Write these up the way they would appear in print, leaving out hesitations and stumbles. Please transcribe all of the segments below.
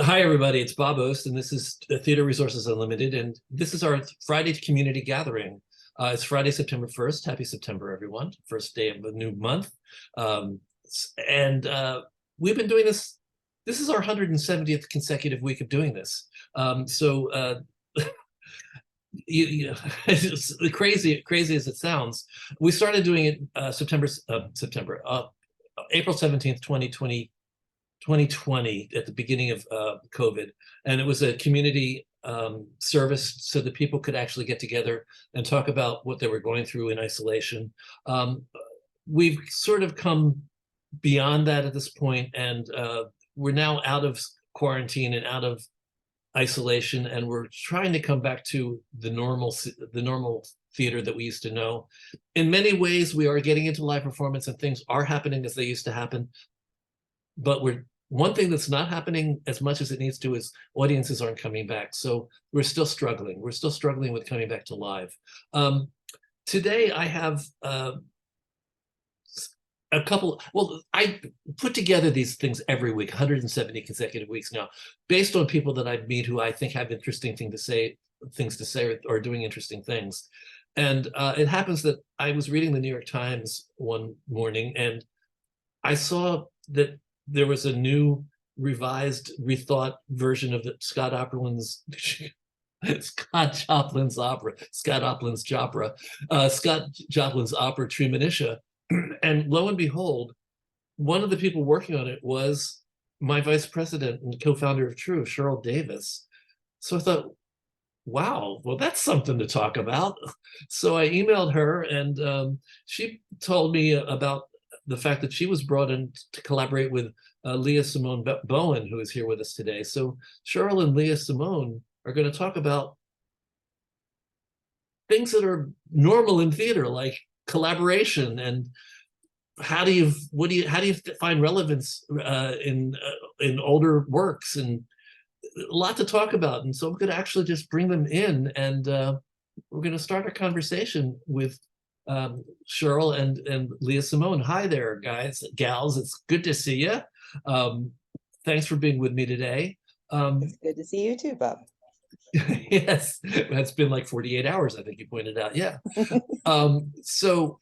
Hi, everybody. It's Bob Ost, and this is Theater Resources Unlimited, and this is our Friday community gathering. It's Friday, September 1st. Happy September, everyone. First day of a new month. Um, and we've been doing this. This is our 170th consecutive week of doing this. It's crazy as it sounds. We started doing it April 17th, 2020 at the beginning of COVID. And it was a community service so that people could actually get together and talk about what they were going through in isolation. We've sort of come beyond that at this point, and we're now out of quarantine and out of isolation, and we're trying to come back to the normal theater that we used to know. In many ways, we are getting into live performance and things are happening as they used to happen. But one thing that's not happening as much as it needs to is audiences aren't coming back. So we're still struggling. We're still struggling with coming back to live. Today I have I put together these things every week, 170 consecutive weeks now, based on people that I meet who I think have interesting things to say or doing interesting things. And it happens that I was reading the New York Times one morning, and I saw that there was a new, revised, rethought version of Scott Joplin's opera, Treemonisha. And lo and behold, one of the people working on it was my vice president and co-founder of TRU, Cheryl Davis. So I thought, wow, well, that's something to talk about. So I emailed her, and she told me about the fact that she was brought in to collaborate with Leah-Simone Bowen, who is here with us today. So Cheryl and Leah-Simone are going to talk about things that are normal in theater, like collaboration, and how do you find relevance in older works, and a lot to talk about. And so I'm going to actually just bring them in, and we're going to start our conversation with Cheryl and Leah-Simone. Hi there, guys, gals. It's good to see you. Thanks for being with me today. It's good to see you too, Bob. Yes, that's been like 48 hours, I think you pointed out. Yeah. So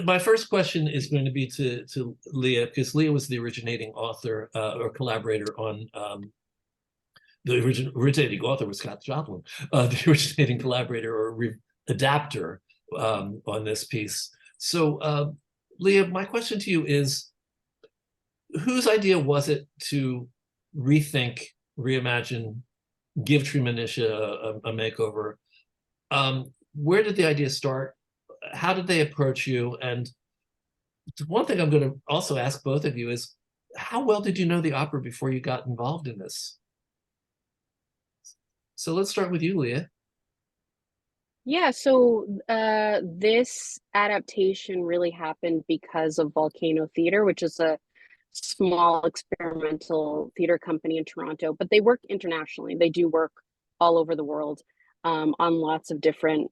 my first question is going to be to Leah, because Leah was the originating author or collaborator on the originating author was Scott Joplin, the originating collaborator or adapter on this piece. So Leah, my question to you is, whose idea was it to rethink, reimagine, give Treemonisha a makeover? Where did the idea start? How did they approach you? And one thing I'm going to also ask both of you is, how well did you know the opera before you got involved in this? So let's start with you, Leah. Yeah, so this adaptation really happened because of Volcano Theatre, which is a small experimental theater company in Toronto, but they work internationally. They do work all over the world on lots of different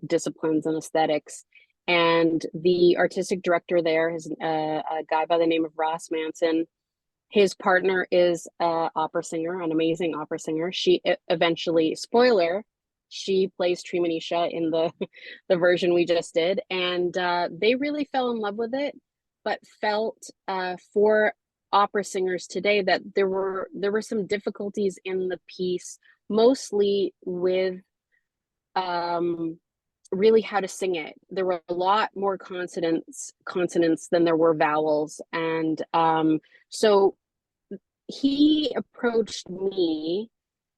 disciplines and aesthetics. And the artistic director there is a guy by the name of Ross Manson. His partner is an opera singer, an amazing opera singer. She eventually, spoiler, she plays Treemonisha in the version we just did. And they really fell in love with it, but felt for opera singers today that there were some difficulties in the piece, mostly with really how to sing it. There were a lot more consonants than there were vowels. And so he approached me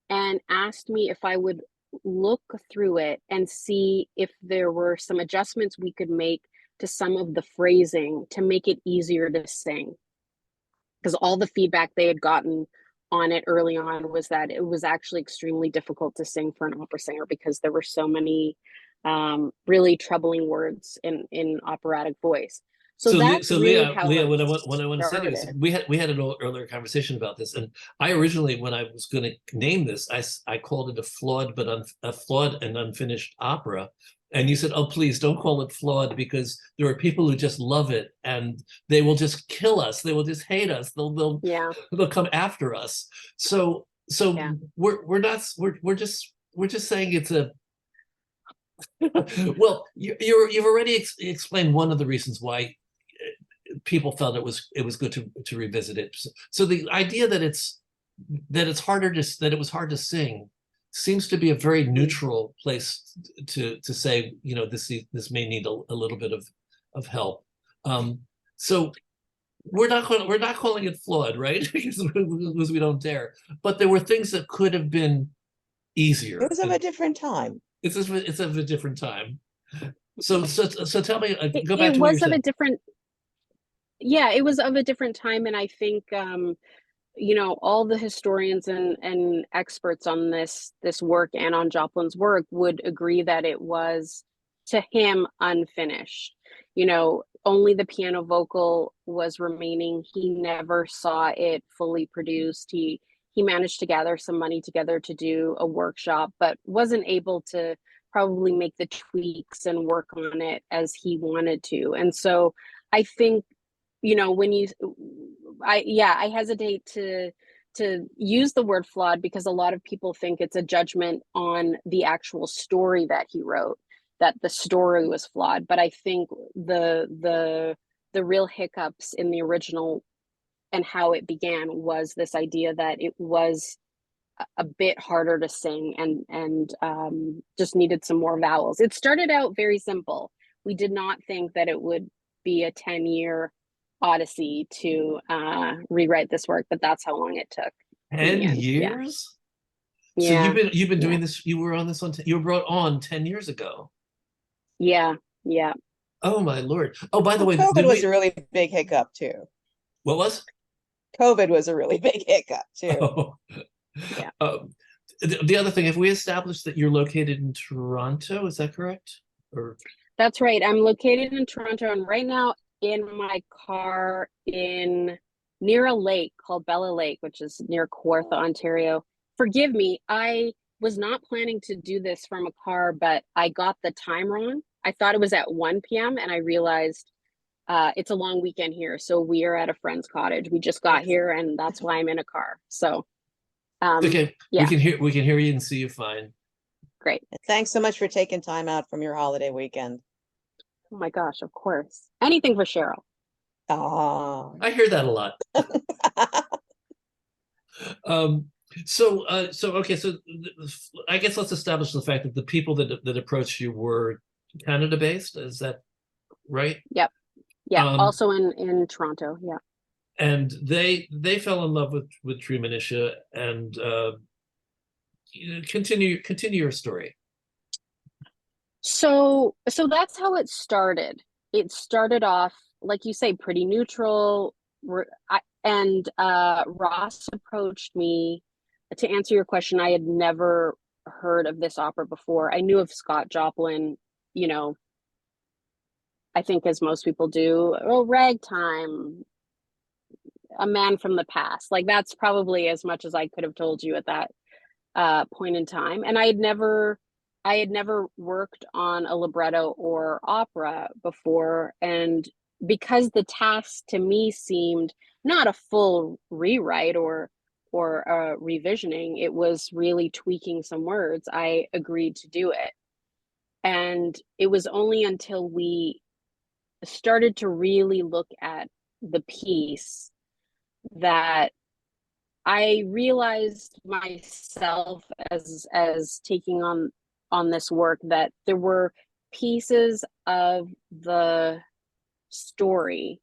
and asked me if I would look through it and see if there were some adjustments we could make to some of the phrasing to make it easier to sing. Because all the feedback they had gotten on it early on was that it was actually extremely difficult to sing for an opera singer because there were so many really troubling words in operatic voice. So that's really Leah, what I want to say to you is we had an earlier conversation about this, and I originally, when I was going to name this, I called it a flawed and unfinished opera, And you said, oh, please don't call it flawed, because there are people who just love it and they will just kill us. They will just hate us. Yeah. They'll come after us. So Yeah. we're just saying it's a well, you've already explained one of the reasons why people felt it was good to revisit it. So the idea that it's harder that it was hard to sing seems to be a very neutral place to say, you know, this may need a little bit of help. So we're not calling it flawed, right? because we don't dare. But there were things that could have been easier. It was of a different time. It's of a different time. So tell me, go back It to what you're was of a saying. different, yeah, it was of a different time. And I think, you know, all the historians and experts on this work and on Joplin's work would agree that it was, to him, unfinished. You know, only the piano vocal was remaining. He never saw it fully produced. He managed to gather some money together to do a workshop, but wasn't able to probably make the tweaks and work on it as he wanted to. And so I think, you know, when you, I hesitate to use the word flawed, because a lot of people think it's a judgment on the actual story that he wrote, that the story was flawed. But I think the real hiccups in the original and how it began was this idea that it was a bit harder to sing and just needed some more vowels. It started out very simple. We did not think that it would be a 10-year odyssey to rewrite this work, but that's how long it took. 10 years? So Yeah. you've been doing this. You were on this on. You were brought on 10 years ago. Yeah. Yeah. Oh my Lord. Oh, by the way, COVID was a really big hiccup too. What was? COVID was a really big hiccup too. Oh. Yeah. The other thing, have we established that you're located in Toronto? Is that correct? Or That's right. I'm located in Toronto, and right now in my car near a lake called Bella Lake, which is near Kawartha, Ontario. Forgive me, I was not planning to do this from a car, but I got the time wrong. I thought it was at 1 p.m. and I realized it's a long weekend here. So we are at a friend's cottage. We just got here, and that's why I'm in a car. So okay, yeah, we can hear you and see you fine. great. Thanks so much for taking time out from your holiday weekend. Oh my gosh, of course. Anything for Cheryl. Oh. I hear that a lot. So okay, so I guess let's establish the fact that the people that approached you were Canada based. Is that right? Yep. Yeah. Also in Toronto. Yeah. And they fell in love with Treemonisha, and continue your story. So that's how it started. It started off, like you say, pretty neutral. And Ross approached me to answer your question. I had never heard of this opera before. I knew of Scott Joplin, you know, I think as most people do. Oh, Ragtime, A Man from the Past. Like that's probably as much as I could have told you at that point in time. And I had never worked on a libretto or opera before. And because the task to me seemed not a full rewrite or revisioning, it was really tweaking some words, I agreed to do it. And it was only until we started to really look at the piece that I realized myself as taking on this work that there were pieces of the story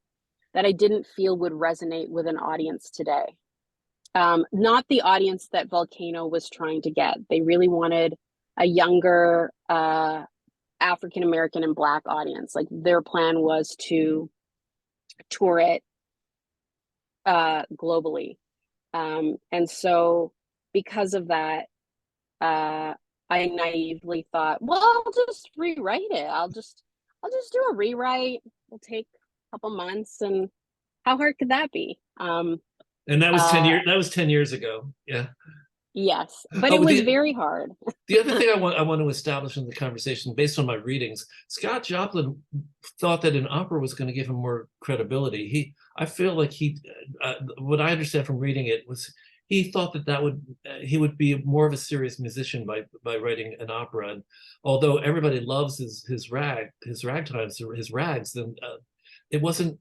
that I didn't feel would resonate with an audience today. Not the audience that Volcano was trying to get. They really wanted a younger African American and Black audience. Like their plan was to tour it globally. And so because of that, I naively thought, well, I'll just rewrite it. I'll just do a rewrite. It'll take a couple months, and how hard could that be? And that was 10 years. That was 10 years ago. Yeah. Yes, but Oh, it was very hard. the other thing I want to establish in the conversation, based on my readings, Scott Joplin thought that an opera was going to give him more credibility. I feel like what I understand from reading it was he thought that he would be more of a serious musician by writing an opera. And although everybody loves his ragtimes, his rags, then it wasn't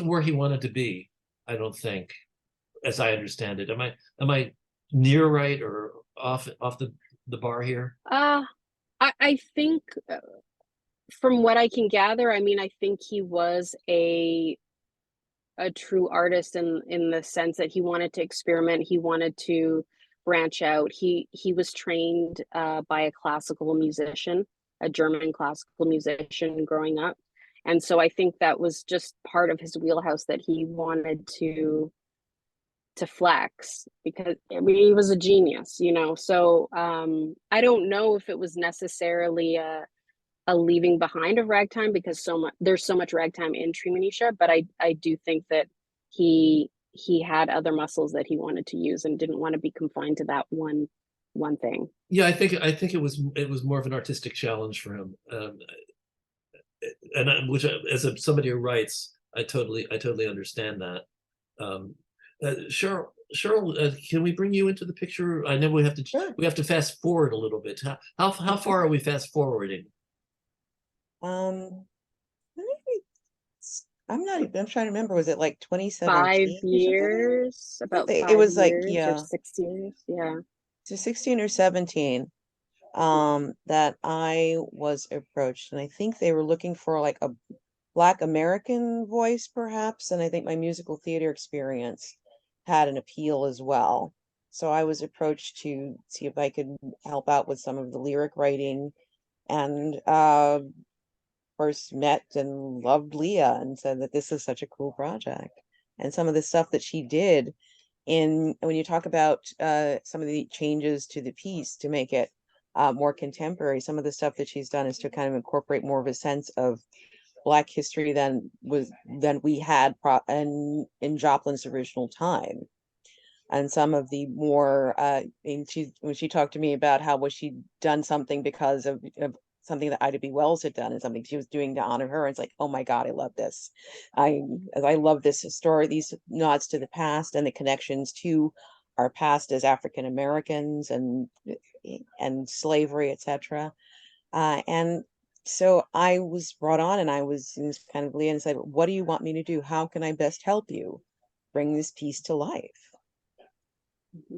where he wanted to be, I don't think, as I understand it. Am I near right or off the bar here? I think from what I can gather, I mean, I think he was a true artist in the sense that he wanted to experiment, he wanted to branch out. He was trained by a classical musician, a German classical musician growing up. And so I think that was just part of his wheelhouse that he wanted to flex, because I mean, he was a genius, you know. So I don't know if it was necessarily a leaving behind of ragtime, because there's so much ragtime in Treemonisha, but I do think that he had other muscles that he wanted to use and didn't want to be confined to that one thing. Yeah, I think it was more of an artistic challenge for him, which, as somebody who writes, I totally understand that. Cheryl, can we bring you into the picture? I know we have to Sure. fast forward a little bit. How far are we fast forwarding? I'm trying to remember, was it like 2017 5 or something? years, about Something. 5 It was like, years yeah, or 6 years. Yeah. to 16 or 17, that I was approached, and I think they were looking for like a Black American voice, perhaps, and I think my musical theater experience had an appeal as well. So I was approached to see if I could help out with some of the lyric writing, and first met and loved Leah and said that this is such a cool project. And some of the stuff that she did when you talk about some of the changes to the piece to make it more contemporary, some of the stuff that she's done is to kind of incorporate more of a sense of Black history than we had in Joplin's original time. And some of the more when she talked to me about how was she done something because of something that Ida B. Wells had done and something she was doing to honor her. It's like, oh my God, I love this. I love this story, these nods to the past and the connections to our past as African Americans and slavery, etc. And so I was brought on, and I was kind of Leah and said, what do you want me to do? How can I best help you bring this piece to life? Mm-hmm.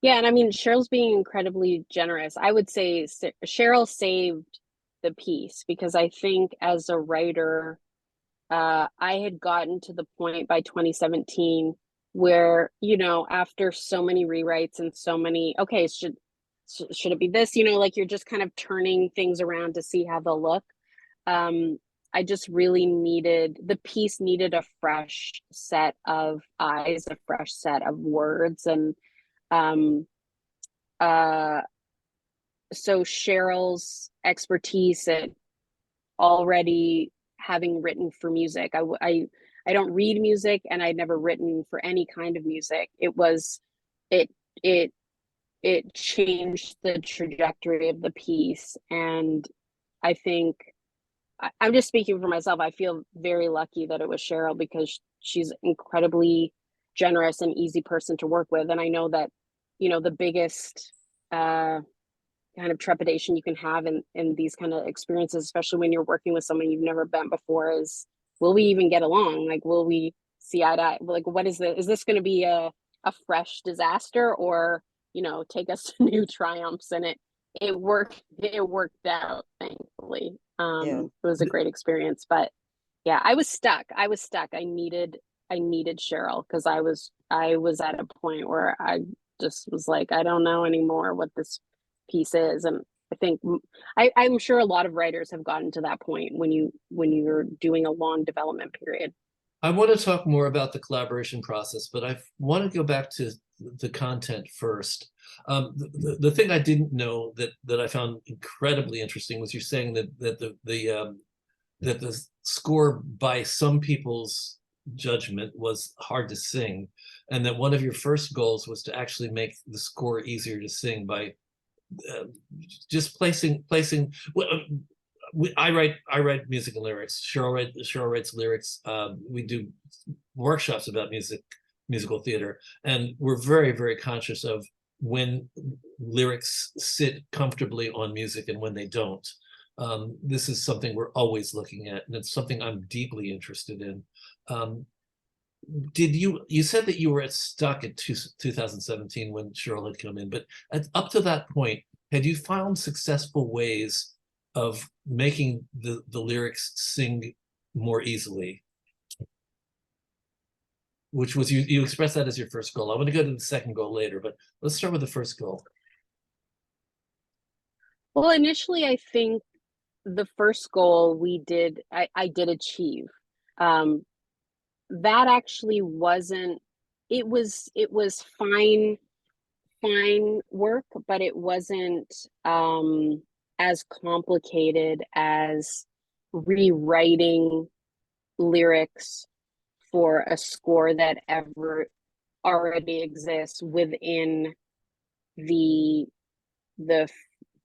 Yeah, and I mean, Cheryl's being incredibly generous. I would say Cheryl saved the piece, because I think as a writer, I had gotten to the point by 2017 where, you know, after so many rewrites and so many, okay, should it be this? You know, like you're just kind of turning things around to see how they'll look. I just really the piece needed a fresh set of eyes, a fresh set of words, and so Cheryl's expertise at already having written for music. I don't read music, and I'd never written for any kind of music. It changed the trajectory of the piece, and I think I'm just speaking for myself. I feel very lucky that it was Cheryl, because she's incredibly generous and easy person to work with. And I know that, you know, the biggest kind of trepidation you can have in these kind of experiences, especially when you're working with someone you've never met before, is, will we even get along? Like, will we see eye to eye? Like, what is this going to be a fresh disaster, or, you know, take us to new triumphs? And it worked out, thankfully. It was a great experience, but yeah, I was stuck. I needed Cheryl, because I was at a point where I just was like, I don't know anymore what this piece is. And I think I'm sure a lot of writers have gotten to that point when you're doing a long development period. I want to talk more about the collaboration process, but I want to go back to the content first. The thing I didn't know that I found incredibly interesting was you're saying that the score by some people's judgment was hard to sing, and that one of your first goals was to actually make the score easier to sing by just placing. Well, I write music and lyrics. Cheryl writes lyrics. We do workshops about musical theater, and we're very, very conscious of when lyrics sit comfortably on music and when they don't. This is something we're always looking at, and it's something I'm deeply interested in. Did you said that you were stuck at 2017 when Cheryl had come in, but up to that point, had you found successful ways of making the lyrics sing more easily? Which was, you expressed that as your first goal. I want to go to the second goal later, but let's start with the first goal. Well, initially, I think the first goal I did achieve. That actually wasn't, it was fine work, but it wasn't as complicated as rewriting lyrics for a score that ever already exists within the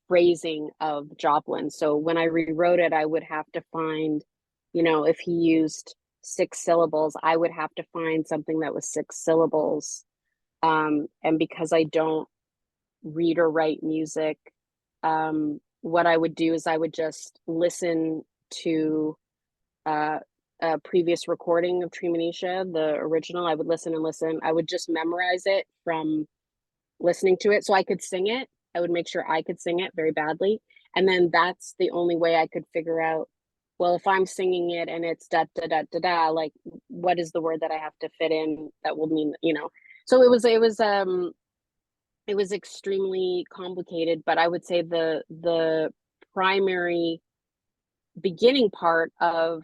phrasing of Joplin. So when I rewrote it, I would have to find, if he used 6 syllables, I would have to find something that was 6 syllables. And because I don't read or write music, what I would do is I would just listen to a previous recording of Treemonisha, the original. I would listen and listen. I would just memorize it from listening to it so I could sing it. I would make sure I could sing it very badly. And then that's the only way I could figure out, well, if I'm singing it and it's da da da da da, like what is the word that I have to fit in that will mean, So it was extremely complicated, but I would say the primary beginning part of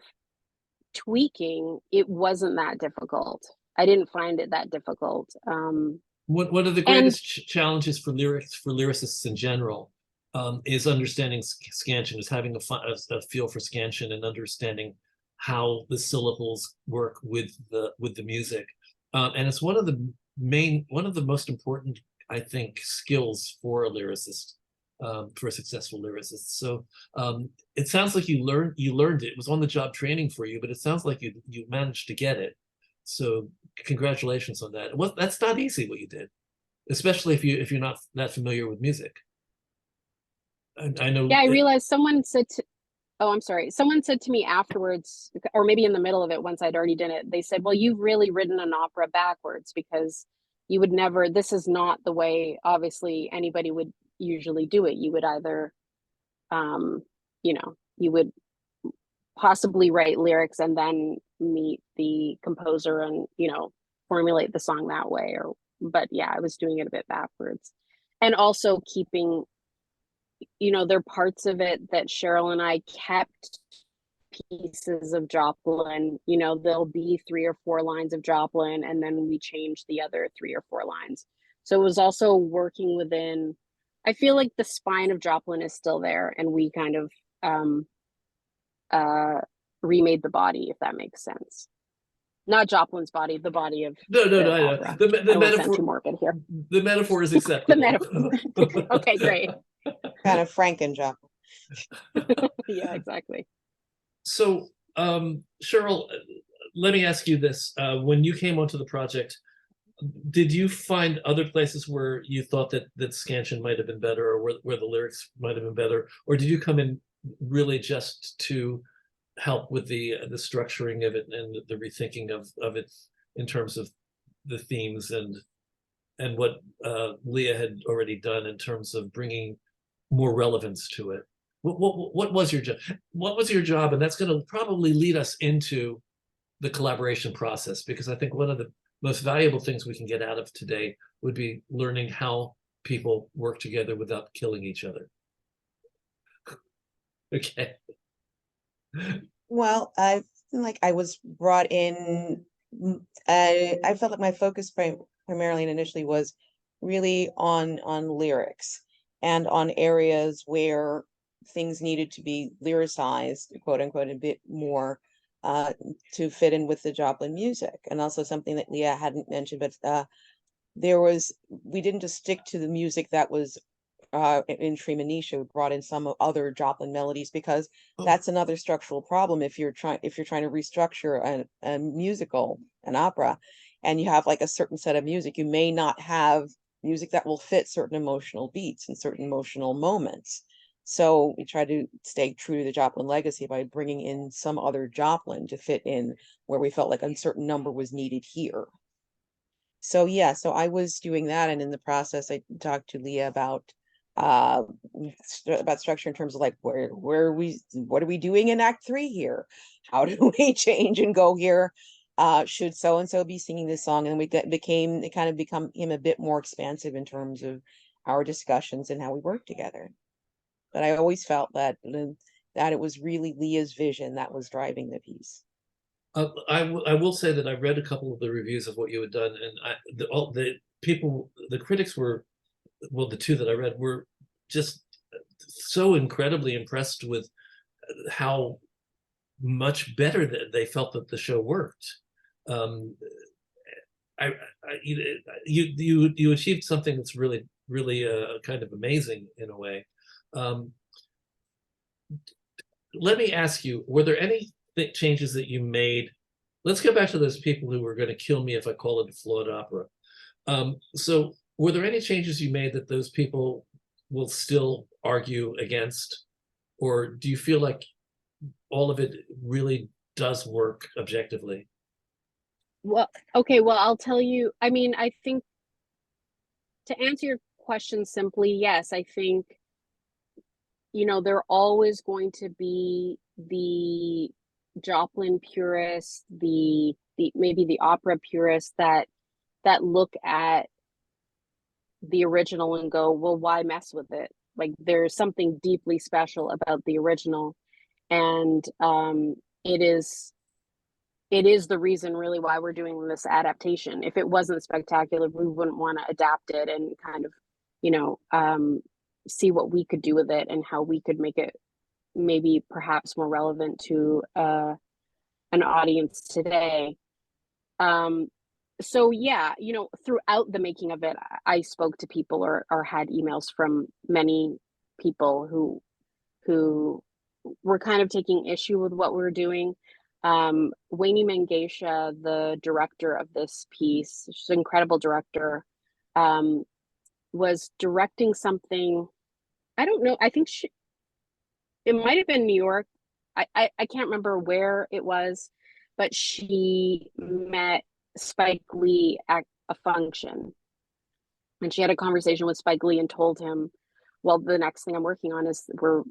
tweaking, it wasn't that difficult. I didn't find it that difficult. One of the greatest challenges for lyricists in general is understanding scansion, is having a feel for scansion and understanding how the syllables work with the music. And it's one of the most important, I think, skills for a lyricist, for a successful lyricist. So it sounds like you learned it. It was on the job training for you, but it sounds like you managed to get it. So congratulations on that. Well, that's not easy what you did, especially if you're not that familiar with music. I know. Yeah, I realized someone said to me afterwards, or maybe in the middle of it, once I'd already done it, they said, well, you've really written an opera backwards, because you would never, this is not the way, obviously, anybody would usually do it. You would either, you would possibly write lyrics and then meet the composer and, formulate the song that way. But yeah, I was doing it a bit backwards. And also keeping, there are parts of it that Cheryl and I kept pieces of Joplin. There'll be 3 or 4 lines of Joplin, and then we change the other 3 or 4 lines. So it was also working within, I feel like the spine of Joplin is still there, and we kind of remade the body, if that makes sense. Not Joplin's body, the body of no. The metaphor, too morbid here. The metaphor is acceptable. The metaphor. Okay, great. Kind of Franken Joplin. Yeah, exactly. So, Cheryl, let me ask you this. When you came onto the project, did you find other places where you thought that scansion might have been better, or where the lyrics might have been better? Or did you come in really just to help with the structuring of it and the rethinking of it in terms of the themes and what Leah had already done in terms of bringing more relevance to it? What was your job? What was your job? And that's going to probably lead us into the collaboration process, because I think one of the most valuable things we can get out of today would be learning how people work together without killing each other. Okay. Well, I feel like I was brought in. I felt like my focus primarily and initially was really on lyrics and on areas where things needed to be lyricized, quote unquote, a bit more. to fit in with the Joplin music. And also something that Leah hadn't mentioned, but we didn't just stick to the music that was in Treemonisha. We brought in some other Joplin melodies, because that's another structural problem. If you're trying to restructure a musical, an opera, and you have like a certain set of music, you may not have music that will fit certain emotional beats and certain emotional moments. So we try to stay true to the Joplin legacy by bringing in some other Joplin to fit in where we felt like a certain number was needed here. So yeah, so I was doing that, and in the process, I talked to Leah about structure in terms of like what are we doing in Act 3 here? How do we change and go here? Should so and so be singing this song? And it kind of became a bit more expansive in terms of our discussions and how we work together. But I always felt that it was really Leah's vision that was driving the piece. I will say that I read a couple of the reviews of what you had done, and the critics were, well, the two that I read were just so incredibly impressed with how much better that they felt that the show worked. You achieved something that's really kind of amazing in a way. Let me ask you, were there any changes that you made? Let's go back to those people who were going to kill me if I call it a flawed opera. So were there any changes you made that those people will still argue against? Or do you feel like all of it really does work objectively? Well, okay, well, I'll tell you, I mean, I think to answer your question simply, yes, I think, there are always going to be the Joplin purists, the maybe the opera purists that look at the original and go, well, why mess with it? Like, there's something deeply special about the original, and it is the reason really why we're doing this adaptation. If it wasn't spectacular, we wouldn't want to adapt it and kind of, see what we could do with it and how we could make it maybe perhaps more relevant to an audience today. So yeah, throughout the making of it, I spoke to people or had emails from many people who were kind of taking issue with what we were doing. Wayne Mangesha, the director of this piece, she's an incredible director, was directing something. I don't know. I think it might have been New York. I can't remember where it was, but she met Spike Lee at a function, and she had a conversation with Spike Lee and told him, well, the next thing I'm working on is we're,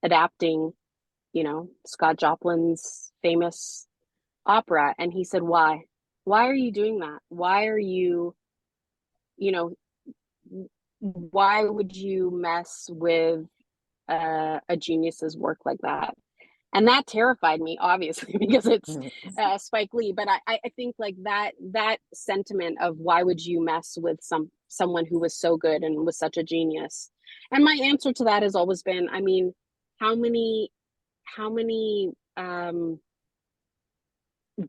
adapting, Scott Joplin's famous opera. And he said, why are you doing that? Why are you, why would you mess with a genius's work like that? And that terrified me, obviously, because it's Spike Lee. But I think like that sentiment of why would you mess with someone who was so good and was such a genius? And my answer to that has always been, I mean, how many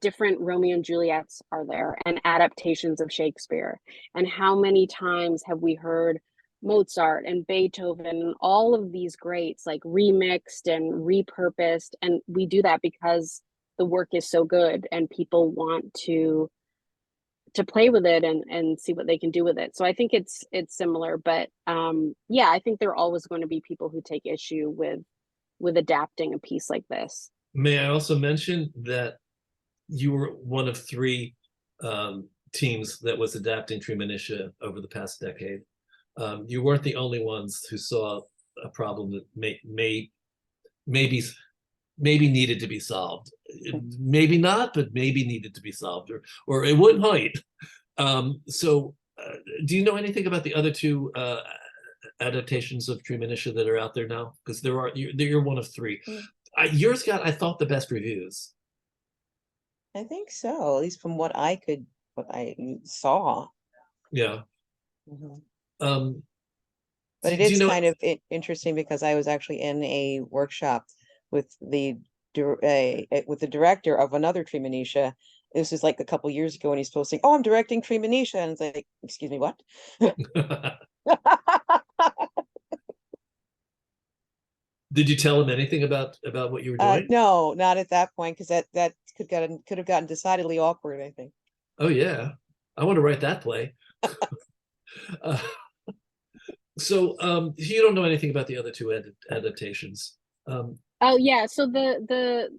different Romeo and Juliets are there and adaptations of Shakespeare? And how many times have we heard Mozart and Beethoven and all of these greats like remixed and repurposed? And we do that because the work is so good and people want to play with it and see what they can do with it. So I think it's similar, but yeah, I think there are always going to be people who take issue with adapting a piece like this. May I also mention that you were one of 3 teams that was adapting Treemonisha over the past decade. You weren't the only ones who saw a problem that maybe needed to be solved. Maybe not, but maybe needed to be solved, or it wouldn't hide. So do you know anything about the other 2 adaptations of Treemonisha that are out there now? Because you're one of 3. Yours got, I thought, the best reviews. I think so, at least from what I saw. Yeah. But it is kind of interesting because I was actually in a workshop with the with the director of another Treemonisha. This is like a couple years ago, and he's posting, "Oh, I'm directing Treemonisha," and it's like, "Excuse me, what?" Did you tell him anything about what you were doing? No, not at that point, because that could have gotten decidedly awkward, I think. Oh yeah, I want to write that play. uh, so you don't know anything about the other two adaptations. Oh yeah, so the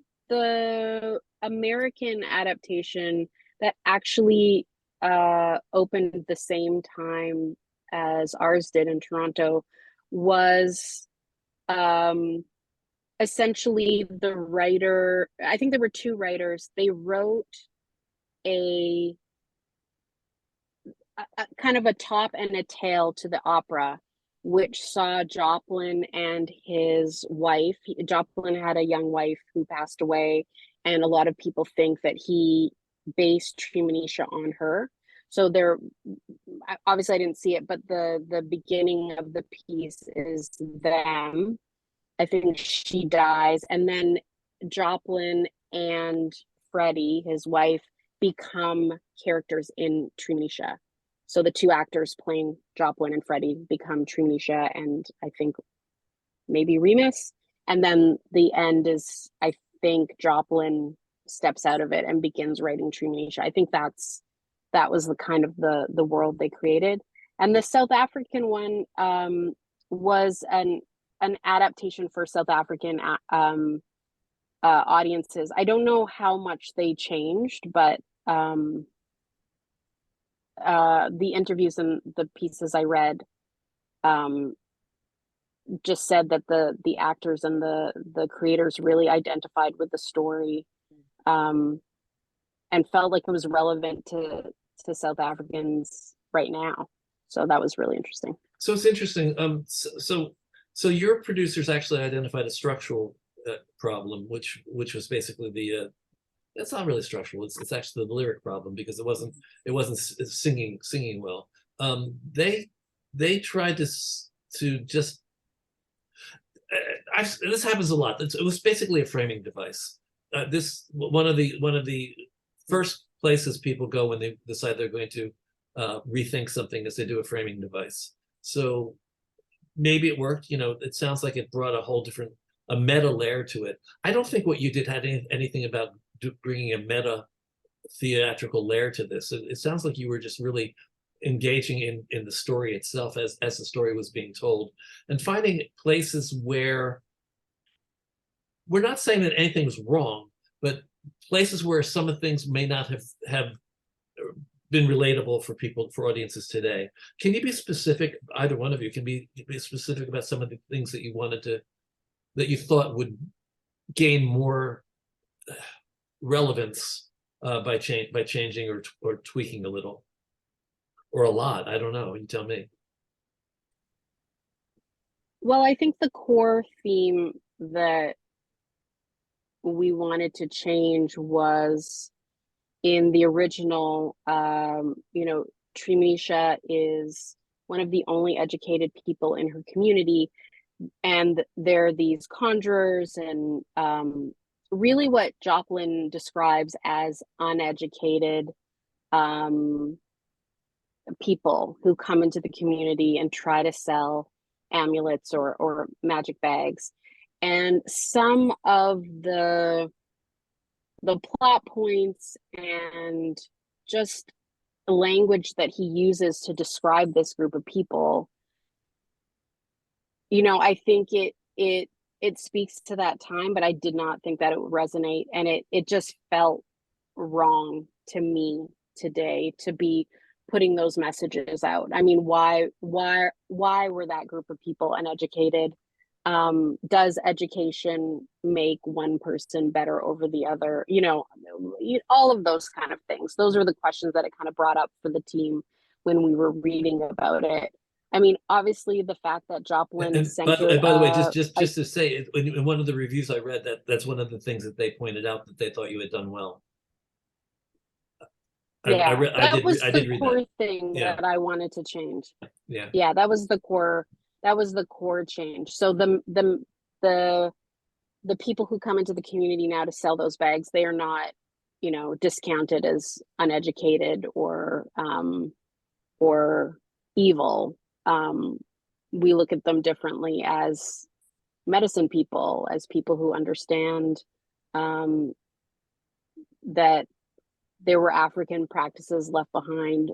American adaptation that actually opened the same time as ours did in Toronto was essentially the writer. I think there were two writers. They wrote a kind of a top and a tail to the opera, which saw Joplin and his wife. Joplin had a young wife who passed away, and a lot of people think that he based Treemonisha on her. So there, obviously I didn't see it, but the beginning of the piece is them. I think she dies, and then Joplin and Freddie, his wife, become characters in Treemonisha. So the two actors playing Joplin and Freddie become Treemonisha and I think maybe Remus. And then the end is, I think Joplin steps out of it and begins writing Treemonisha. I think that was the kind of the world they created. And the South African one was an adaptation for South African audiences. I don't know how much they changed, but the interviews and the pieces I read just said that the actors and the creators really identified with the story and felt like it was relevant to South Africans right now. So that was really interesting. So it's interesting. So your producers actually identified a structural problem, which was basically the it's not really structural. It's actually the lyric problem, because it wasn't singing well. They tried to just this happens a lot. It was basically a framing device. This one of the first places people go when they decide they're going to rethink something is they do a framing device. So maybe it worked. It sounds like it brought a whole different meta layer to it. I don't think what you did had anything about bringing a meta theatrical layer to this. It sounds like you were just really engaging in the story itself as the story was being told, and finding places where we're not saying that anything's wrong, but places where some of the things may not have been relatable for audiences today. Can you be specific? Either one of you can be specific about some of the things that you thought would gain more relevance by changing or tweaking a little, or a lot. I don't know. You tell me. Well, I think the core theme that we wanted to change was in the original. Treemonisha is one of the only educated people in her community, and there are these conjurers and really what Joplin describes as uneducated people who come into the community and try to sell amulets or magic bags. And some of the plot points and just language that he uses to describe this group of people, I think it speaks to that time, but I did not think that it would resonate, and it just felt wrong to me today to be putting those messages out. I mean, why were that group of people uneducated? Does education make one person better over the other? All of those kind of things. Those are the questions that it kind of brought up for the team when we were reading about it. I mean, obviously, the fact that Joplin centered. By the way, just to say, in one of the reviews I read, that's one of the things that they pointed out that they thought you had done well. Yeah, that was I did the read core that. thing that I wanted to change. Yeah, that was the core. That was the core change. So the the people who come into the community now to sell those bags, they are not, you know, discounted as uneducated or evil. We look at them differently as medicine people, as people who understand that there were African practices left behind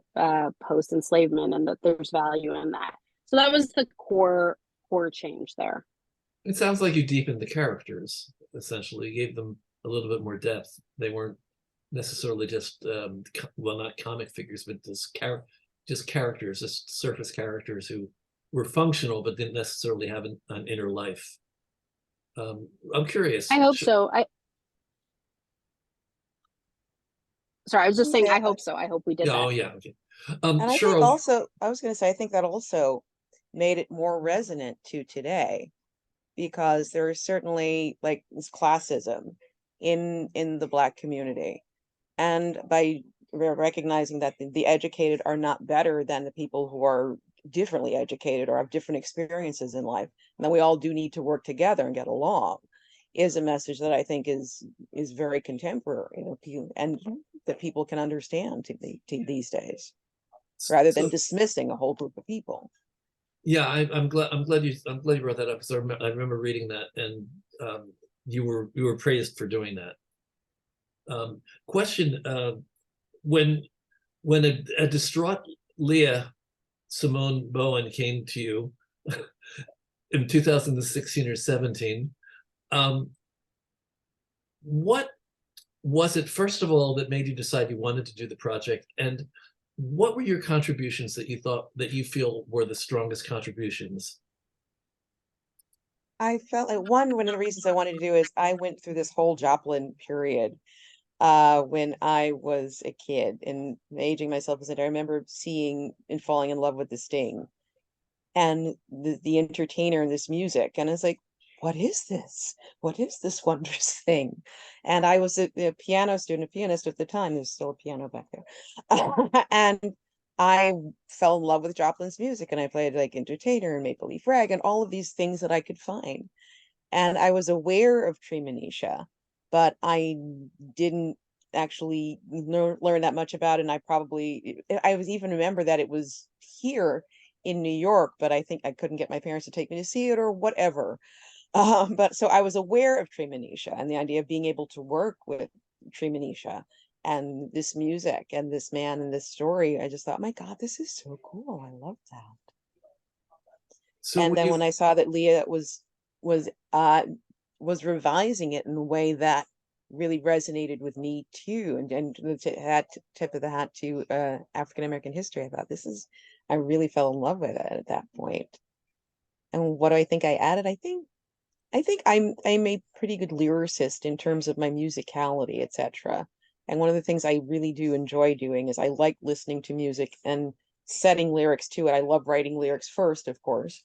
post enslavement, and that there's value in that. So that was the core change there. It sounds like you deepened the characters, essentially. You gave them a little bit more depth. They weren't necessarily just, well, not comic figures, but just characters, just surface characters who were functional, but didn't necessarily have an inner life. I'm curious. I hope so. Sorry, I was just saying, I hope so. I hope we did that. Oh, yeah, okay. And I think Cheryl, also, I was going to say, I think that also made it more resonant to today, because there is certainly like this classism in the Black community. And by recognizing that the educated are not better than the people who are differently educated or have different experiences in life, and that we all do need to work together and get along, is a message that I think is very contemporary, you know, and that people can understand these days, rather than dismissing a whole group of people. Yeah, I'm glad you brought that up, because I remember reading that, and you were praised for doing that. Question: when a distraught Leah-Simone Bowen came to you in 2016 or 17, what was it, first of all, that made you decide you wanted to do the project, and what were your contributions that you feel were the strongest contributions? I felt like one of the reasons I wanted to do is I went through this whole Joplin period when I was a kid, and aging myself as I remember seeing and falling in love with the Sting and the entertainer and this music, and I was like, what is this? What is this wondrous thing? And I was a piano student, a pianist at the time. There's still a piano back there. And I fell in love with Joplin's music, and I played like entertainer and Maple Leaf Rag and all of these things that I could find. And I was aware of Treemonisha, but I didn't actually learn that much about it. And I was even remember that it was here in New York, but I think I couldn't get my parents to take me to see it or whatever. But so I was aware of Treemonisha and the idea of being able to work with Treemonisha and this music and this man and this story. I just thought, my God, this is so cool. I love that. So and then when I saw that Leah was revising it in a way that really resonated with me too, and had tip of the hat to African American history, I thought I really fell in love with it at that point. And what do I think I added? I think I'm a pretty good lyricist in terms of my musicality, etc. And one of the things I really do enjoy doing is I like listening to music and setting lyrics to it. I love writing lyrics first, of course,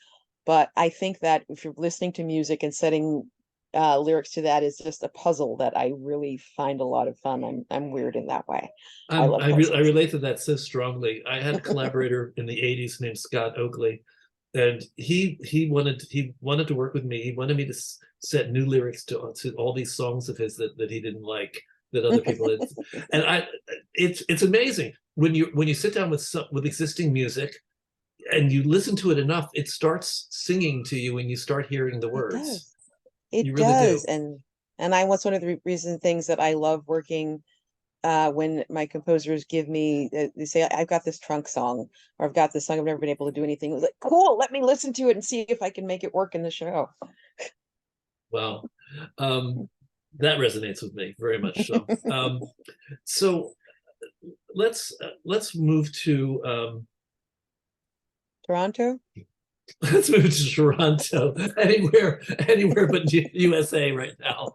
but I think that if you're listening to music and setting lyrics to that is just a puzzle that I really find a lot of fun. I'm weird in that way. I love I relate to that so strongly. I had a collaborator in the 80s named Scott Oakley, and he wanted to work with me. He wanted me to set new lyrics to all these songs of his that he didn't like, that other people had. And it's amazing when you sit down with existing music and you listen to it enough, it starts singing to you and you start hearing the words. It does. And I was one of the things that I love working when my composers give me, they say, I've got this trunk song, or I've got this song I've never been able to do anything. It was like, cool, let me listen to it and see if I can make it work in the show. Wow. That resonates with me very much so. So let's move to Toronto. Let's move to Toronto. Anywhere but USA right now.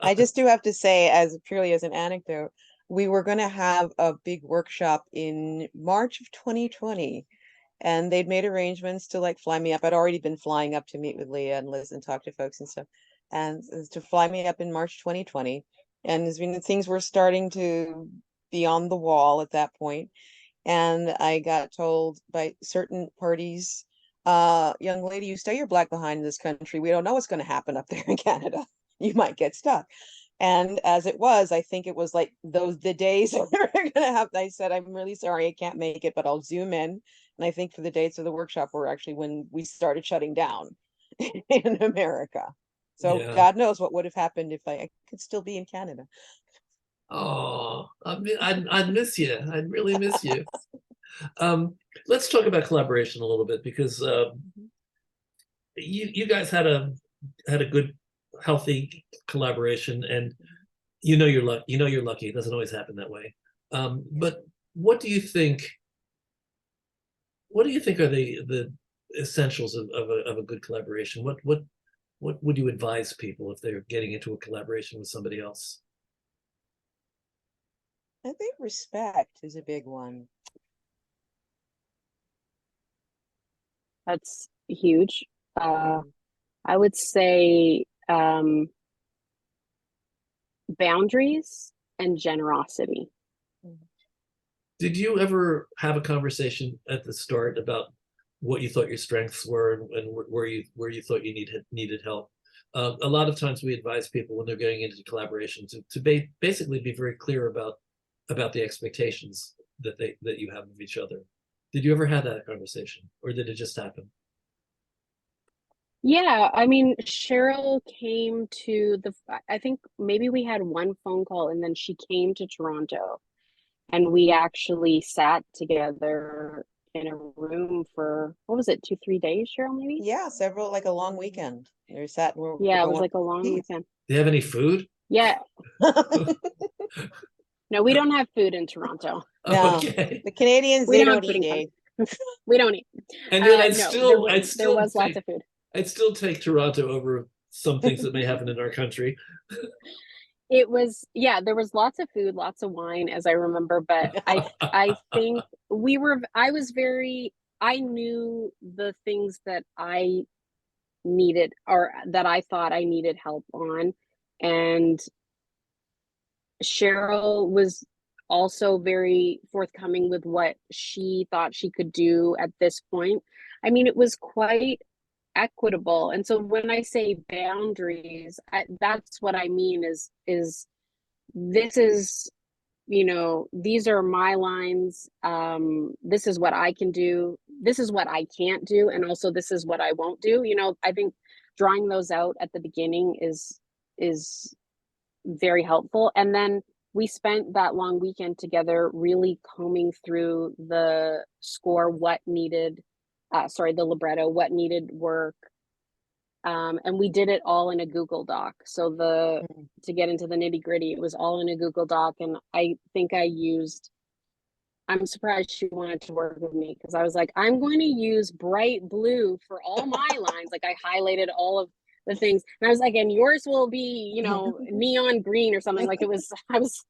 I just do have to say, purely as an anecdote, we were going to have a big workshop in March of 2020, and they'd made arrangements to like fly me up. I'd already been flying up to meet with Leah and Liz and talk to folks and stuff, and to fly me up in March 2020. And things were starting to be on the wall at that point. And I got told by certain parties young lady, you stay your black behind in this country. We don't know what's going to happen up there in Canada. You might get stuck. And as it was, I think it was like the days that were going to happen. I said, I'm really sorry, I can't make it, but I'll zoom in. And I think for the dates of the workshop were actually when we started shutting down in America. So Yeah. God knows what would have happened if I could still be in Canada. Oh, I'd miss you. I'd really miss you. Let's talk about collaboration a little bit, because you guys had a good, healthy collaboration, and you're lucky. You're lucky. It doesn't always happen that way. But what do you think? What do you think are the essentials of a good collaboration? What would you advise people if they're getting into a collaboration with somebody else? I think respect is a big one. That's huge. I would say boundaries and generosity. Did you ever have a conversation at the start about what you thought your strengths were, and where you thought you needed help? A lot of times we advise people when they're getting into collaboration to basically be very clear about the expectations that you have of each other. Did you ever have that conversation, or did it just happen? Yeah, I mean, Cheryl came to I think maybe we had one phone call, and then she came to Toronto, and we actually sat together in a room for, what was it, 2, 3 days, Cheryl, maybe? Yeah, several, like a long weekend. We sat and we're Yeah, it was going like a long eat. weekend. Do you have any food? Yeah, no, we don't have food in Toronto. No, Okay. the Canadians, We they don't have don't food in eat. Canada. We don't eat. And then No, there was lots of food. I'd still take Toronto over some things that may happen in our country. It was, yeah, there was lots of food, lots of wine, as I remember, but I think I knew the things that I needed, or that I thought I needed help on. And Cheryl was also very forthcoming with what she thought she could do at this point. I mean, it was quite equitable. And so when I say boundaries, that's what I mean is this is, these are my lines. This is what I can do. This is what I can't do. And also this is what I won't do. I think drawing those out at the beginning is very helpful. And then we spent that long weekend together really combing through the score, the libretto, what needed work. And we did it all in a Google Doc. So to get into the nitty gritty, it was all in a Google Doc. And I think I'm surprised she wanted to work with me, because I was like, I'm going to use bright blue for all my lines. Like, I highlighted all of the things, and I was like, and yours will be, neon green or something. Like, I was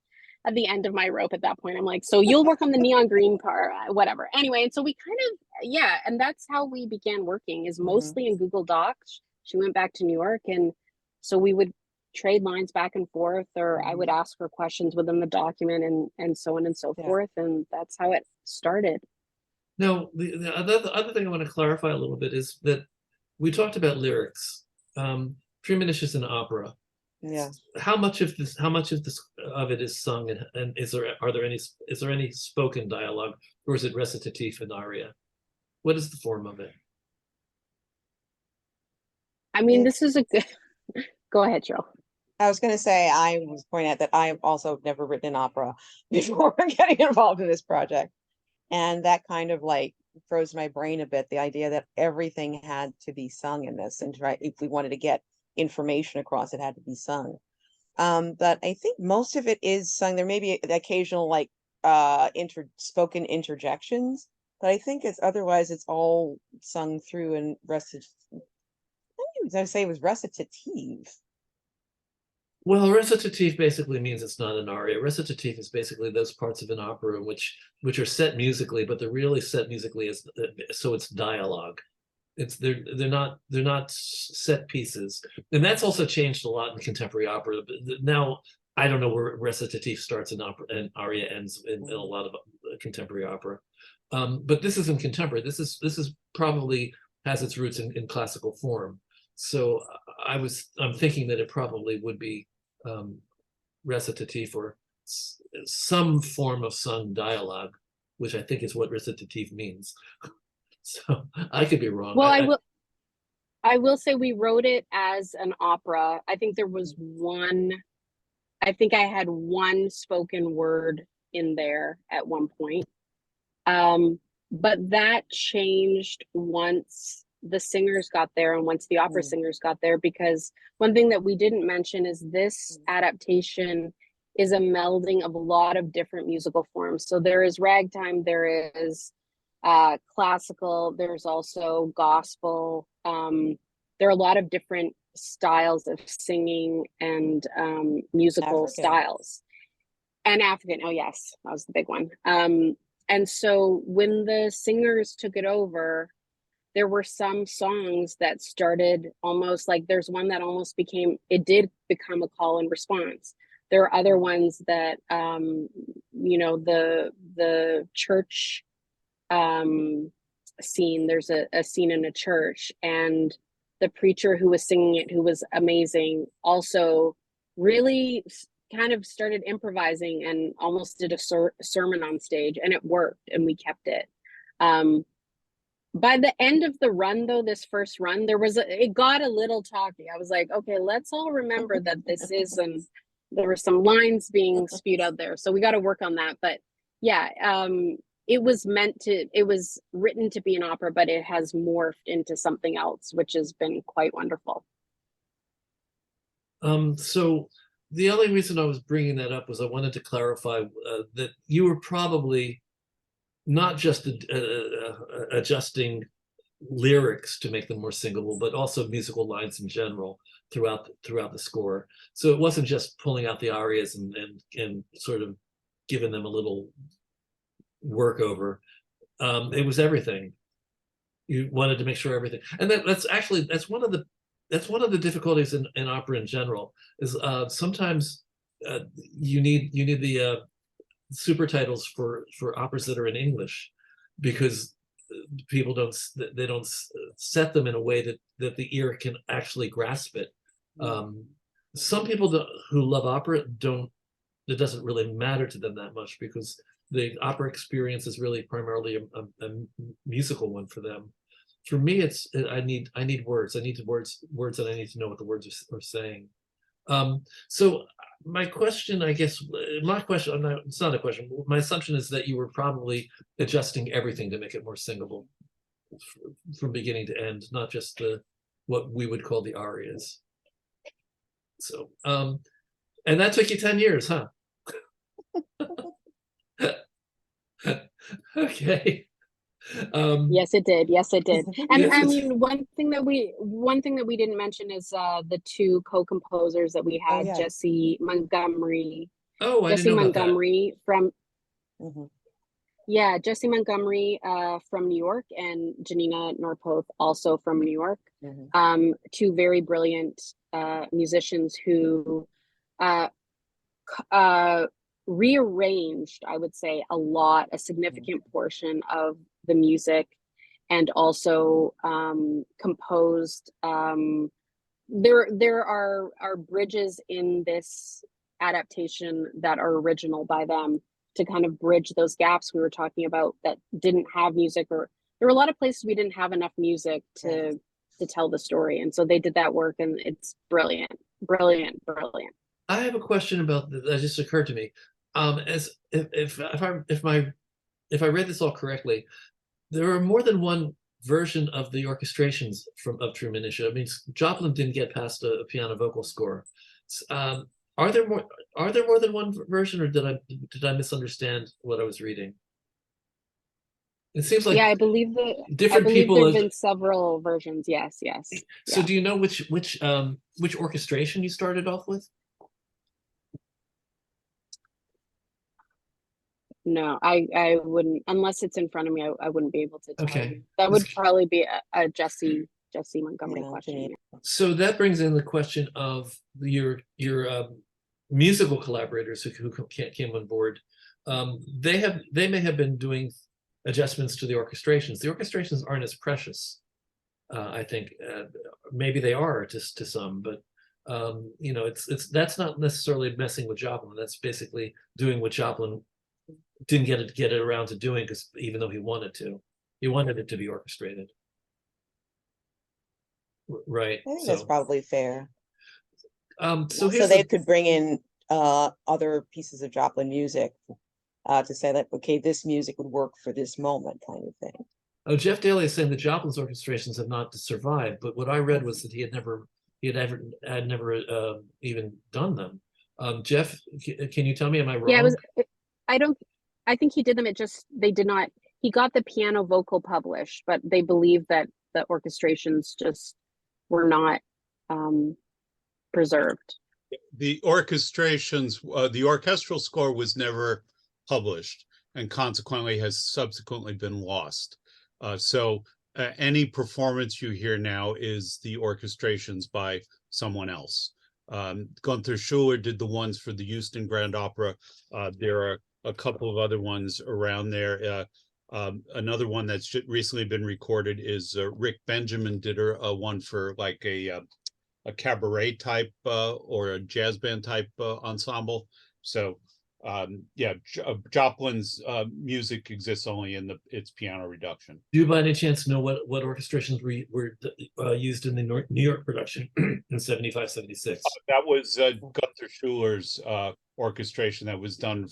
at the end of my rope at that point. I'm like, so you'll work on the neon green part, whatever. Anyway, and so we kind of, yeah, and that's how we began working, is mostly in Google Docs. She went back to New York, and so we would trade lines back and forth, or I would ask her questions within the document, and so on and so forth. And that's how it started. Now, the other thing I want to clarify a little bit is that we talked about lyrics. Treemonisha is an opera. Yeah. How much of it is sung, and is there any spoken dialogue, or is it recitative and aria? What is the form of it? I mean, this is a good. Go ahead, Cheryl. I was going to say, I was pointing out that I have also never written an opera before getting involved in this project. And that kind of like froze my brain a bit, the idea that everything had to be sung in this, and if we wanted to get information across, it had to be sung. But I think most of it is sung. There may be the occasional like spoken interjections, but I think otherwise it's all sung through and I say it was recitative. Well, recitative basically means it's not an aria. Recitative is basically those parts of an opera which are set musically, but they're really set musically as so it's dialogue. They're not set pieces, and that's also changed a lot in contemporary opera. Now I don't know where recitative starts in opera and aria ends in a lot of contemporary opera, but this isn't contemporary. This is probably has its roots in classical form. So I'm thinking that it probably would be recitative or some form of sung dialogue, which I think is what recitative means. So I could be wrong. Well, I will say we wrote it as an opera. I think there was I think I had one spoken word in there at one point. But that changed once the singers got there and once the opera singers got there, because one thing that we didn't mention is this adaptation is a melding of a lot of different musical forms. So there is ragtime, there is classical, there's also gospel. There are a lot of different styles of singing and musical African. styles. And African, oh yes, that was the big one. And so when the singers took it over, there were some songs that started almost like, there's one that almost it did become a call and response. There are other ones that, you know, the church scene, there's a scene in a church, and the preacher who was singing it, who was amazing, also really kind of started improvising and almost did a sermon on stage, and it worked, and we kept it. By the end of the run, though, this first run, it got a little talky. I was like, okay, let's all remember that this is, and there were some lines being spewed out there, so we got to work on that. But yeah, it was written to be an opera, but it has morphed into something else, which has been quite wonderful. So the only reason I was bringing that up was I wanted to clarify that you were probably not just adjusting lyrics to make them more singable, but also musical lines in general throughout the score. So it wasn't just pulling out the arias and sort of giving them a little workover. It was everything. You wanted to make sure everything, and that's one of the difficulties in opera in general, is sometimes you need the super titles for operas that are in English, because people don't set them in a way that the ear can actually grasp it. Some people who love opera it doesn't really matter to them that much, because the opera experience is really primarily a musical one for them. For me, I need words. I need words, and I need to know what the words are saying. So my question, I guess, it's not a question. My assumption is that you were probably adjusting everything to make it more singable from beginning to end, not just what we would call the arias. So, and that took you 10 years, huh? Okay. Yes, it did. And yes, I mean, one thing that we didn't mention is the two co-composers that we had, Jessie Montgomery. Oh, I didn't know about Montgomery that. from Jessie Montgomery from New York, and Janina Norpoth, also from New York. Two very brilliant musicians who rearranged, I would say, a significant portion of the music, and also composed. There are bridges in this adaptation that are original by them, to kind of bridge those gaps we were talking about that didn't have music, or there were a lot of places we didn't have enough music to tell the story, and so they did that work, and it's brilliant. I have a question about that just occurred to me. As if I read this all correctly, there are more than one version of the orchestrations of Treemonisha. I mean, Joplin didn't get past a piano vocal score. Are there more than one version, or did I misunderstand what I was reading? It seems like I believe people there've been several versions. Yes. So do you know which orchestration you started off with? No, I wouldn't, unless it's in front of me. I wouldn't be able to tell you. That would probably be a Jessie Montgomery question. So that brings in the question of your musical collaborators who came on board. They may have been doing adjustments to the orchestrations. The orchestrations aren't as precious I think maybe they are just to some, but you know, that's not necessarily messing with Joplin. That's basically doing what Joplin didn't get it around to doing, because even though he wanted it to be orchestrated. Right. I think that's probably fair. So So they could bring in other pieces of Joplin music to say that, okay, this music would work for this moment, kind of thing. Oh, Jeff Daly is saying that Joplin's orchestrations have not survived, but what I read was that he had never even done them. Jeff, can you tell me, am I wrong? Yeah, I think he did them. They did not, he got the piano vocal published, but they believe that the orchestrations just were not preserved. The orchestrations, the orchestral score was never published and consequently has subsequently been lost. So any performance you hear now is the orchestrations by someone else. Gunther Schuller did the ones for the Houston Grand Opera. There are a couple of other ones around there. Another one that's recently been recorded is Rick Benjamin did one for like a cabaret type or a jazz band type ensemble. So yeah, Joplin's music exists only in its piano reduction. Do you by any chance know what orchestrations were used in the New York production in 75, 76? That was Gunther Schuller's orchestration that was done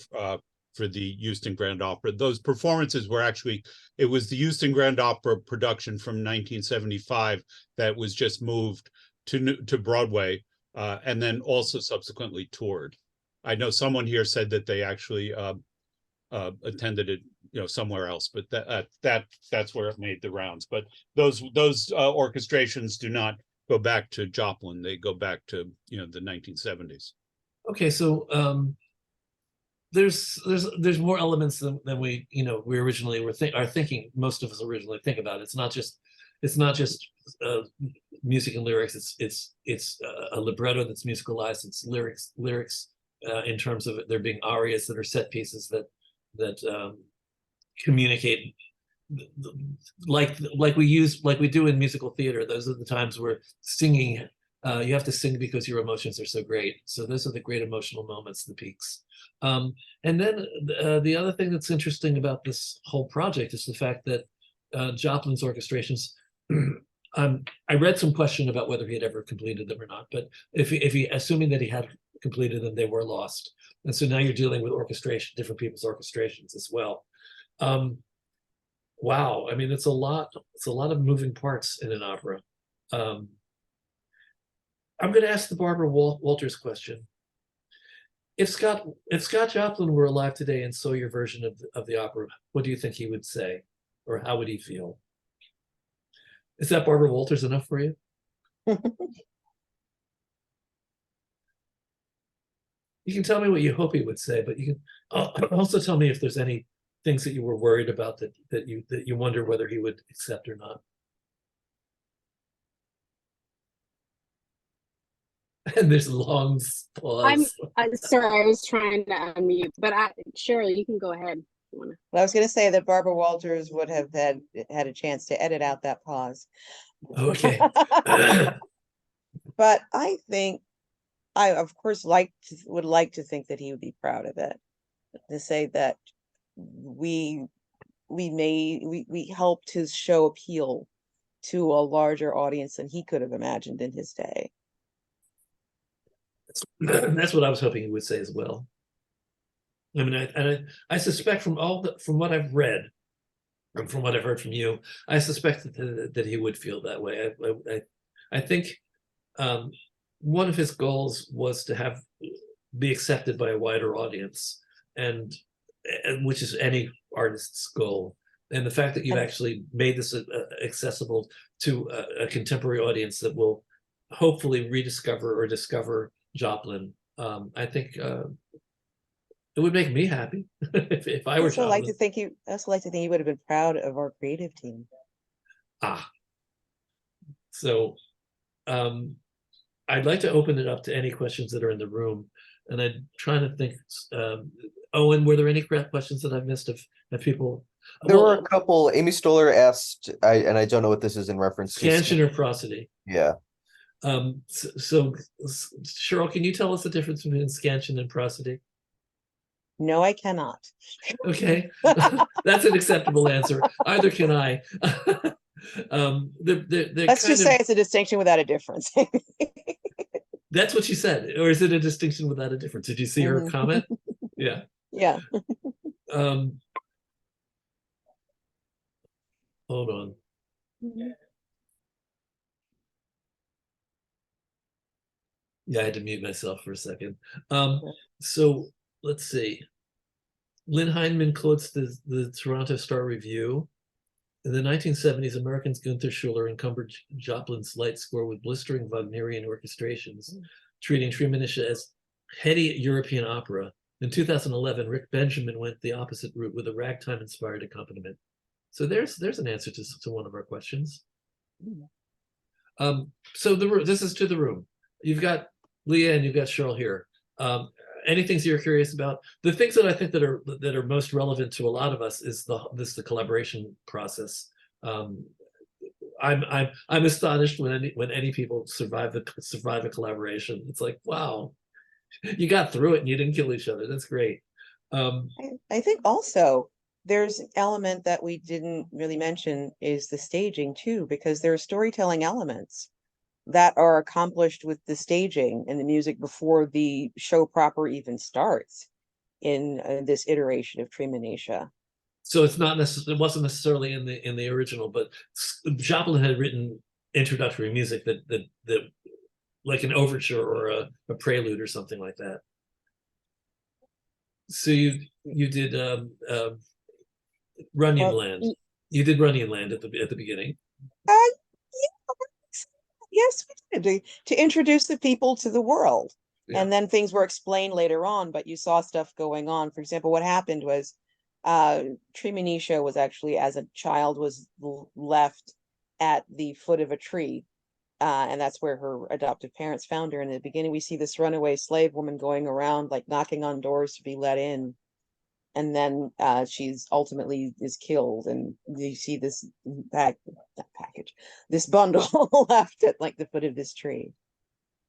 for the Houston Grand Opera. Those performances were actually, it was the Houston Grand Opera production from 1975 that was just moved to Broadway and then also subsequently toured. I know someone here said that they actually attended it, you know, somewhere else, but that's where it made the rounds. But those orchestrations do not go back to Joplin; they go back to, you know, the 1970s. Okay, so there's more elements than we, you know, we originally are thinking. Most of us originally think about. It's not just music and lyrics. It's a libretto that's musicalized. It's lyrics in terms of there being arias that are set pieces that communicate like we do in musical theater. Those are the times where singing, you have to sing because your emotions are so great. So those are the great emotional moments, the peaks. And then the other thing that's interesting about this whole project is the fact that Joplin's orchestrations, I read some question about whether he had ever completed them or not, but if he assuming that he had completed them, they were lost. And so now you're dealing with orchestration, different people's orchestrations as well. Wow, I mean, it's a lot of moving parts in an opera. I'm going to ask the Barbara Walters question. If Scott Joplin were alive today and saw your version of the opera, what do you think he would say, or how would he feel? Is that Barbara Walters enough for you? You can tell me what you hope he would say, but you can also tell me if there's any things that you were worried about that you wonder whether he would accept or not. And there's a long pause. I'm sorry, I was trying to unmute, but Cheryl, you can go ahead. Well, I was going to say that Barbara Walters would have had a chance to edit out that pause. Okay. But I think I, of course, would like to think that he would be proud of it. To say that we helped his show appeal to a larger audience than he could have imagined in his day. That's what I was hoping he would say as well. I mean, I suspect from what I've read, and from what I've heard from you, I suspect that he would feel that way. I think one of his goals was to be accepted by a wider audience, and which is any artist's goal. And the fact that you've actually made this accessible to a contemporary audience that will hopefully rediscover or discover Joplin, I think it would make me happy if I were Joplin. I also like to think he would have been proud of our creative team. So I'd like to open it up to any questions that are in the room, and I'm trying to think. Owen, were there any questions that I've missed of people? There were Well, a couple. Amy Stoller asked, and I don't know what this is in reference to. scansion or prosody. Yeah. So Cheryl, can you tell us the difference between scansion and prosody? No, I cannot. Okay, that's an acceptable answer. Either can I. Let's just say it's a distinction without a difference. That's what she said, or is it a distinction without a difference? Did you see her Mhm. comment? Yeah. Yeah. Hold on. Yeah, I had to mute myself for a second. So let's see. Lynn Heineman quotes the Toronto Star Review. In the 1970s, Americans Gunther Schuller encumbered Joplin's light score with blistering Wagnerian orchestrations, treating Treemonisha as heady European opera. In 2011, Rick Benjamin went the opposite route with a ragtime-inspired accompaniment. So there's an answer to one of our questions. So this is to the room. You've got Leah and you've got Cheryl here. Any things you're curious about? The things that I think that are most relevant to a lot of us is the collaboration process. I'm astonished when any people survive a collaboration. It's like, wow, you got through it and you didn't kill each other. That's great. I think also there's an element that we didn't really mention is the staging too, because there are storytelling elements that are accomplished with the staging and the music before the show proper even starts in this iteration of Treemonisha. So it's not necessarily, it wasn't necessarily in the original, but Joplin had written introductory music that like an overture or a prelude or something like that. So you did Runyon Land. You did Runyon Land at the beginning. Yes, we did to introduce the people to the world. Yeah. And then things were explained later on, but you saw stuff going on. For example, what happened was Treemonisha was actually, as a child, was left at the foot of a tree. And that's where her adoptive parents found her. In the beginning, we see this runaway slave woman going around, like knocking on doors to be let in. And then she's ultimately is killed. And you see this this bundle left at like the foot of this tree.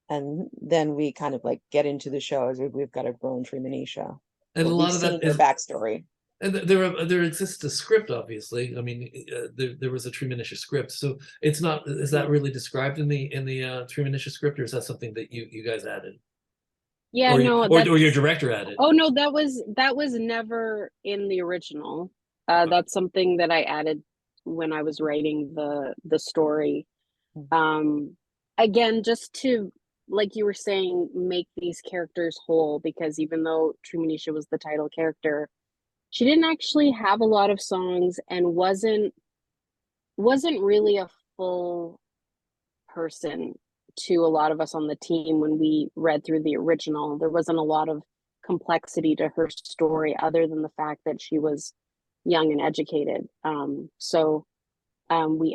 And then we kind of like get into the show as we've got a grown Treemonisha. And a lot of that is backstory. And there exists a script, obviously. I mean, there was a Treemonisha script, so it's not. Is that really described in the Treemonisha script, or is that something that you guys added? Yeah, or no, or your director added? Oh no, that was never in the original. That's something that I added when I was writing the story. Again, just to, like you were saying, make these characters whole, because even though Treemonisha was the title character, she didn't actually have a lot of songs and wasn't really a full person to a lot of us on the team. When we read through the original, there wasn't a lot of complexity to her story other than the fact that she was young and educated. We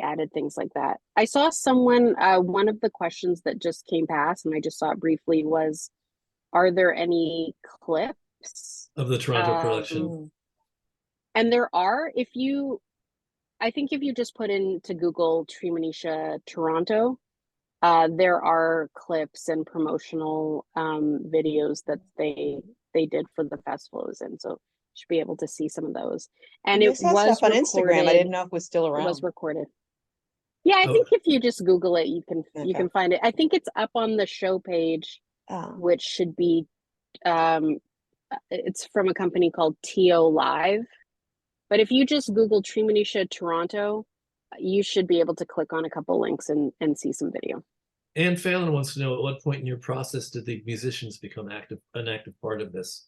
added things like that. I saw someone, one of the questions that just came past, and I just saw it briefly, was, are there any clips of the Toronto production? And there are. I think if you just put into Google Treemonisha Toronto, there are clips and promotional videos that they did for the festivals, and so you should be able to see some of those. And it was stuff on recorded. Instagram. I didn't know if it was still around. It was recorded. Yeah, I think if you just Google it, you can find it. I think it's up on the show page, which should be. It's from a company called TO Live. But if you just Google Treemonisha Toronto, you should be able to click on a couple links and see some video. Ann Phelan wants to know, at what point in your process did the musicians become an active part of this?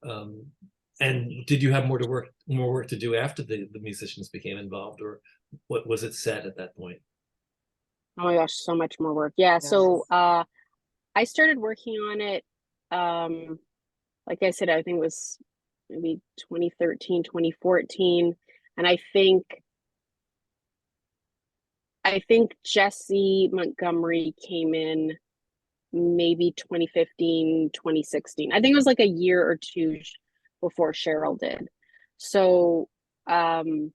And did you have more work to do after the musicians became involved, or what was it set at that point? Oh my gosh, so much more work. Yeah. So I started working on it. Like I said, I think it was maybe 2013, 2014. And I think Jesse Montgomery came in maybe 2015, 2016. I think it was like a year or two before Cheryl did. So and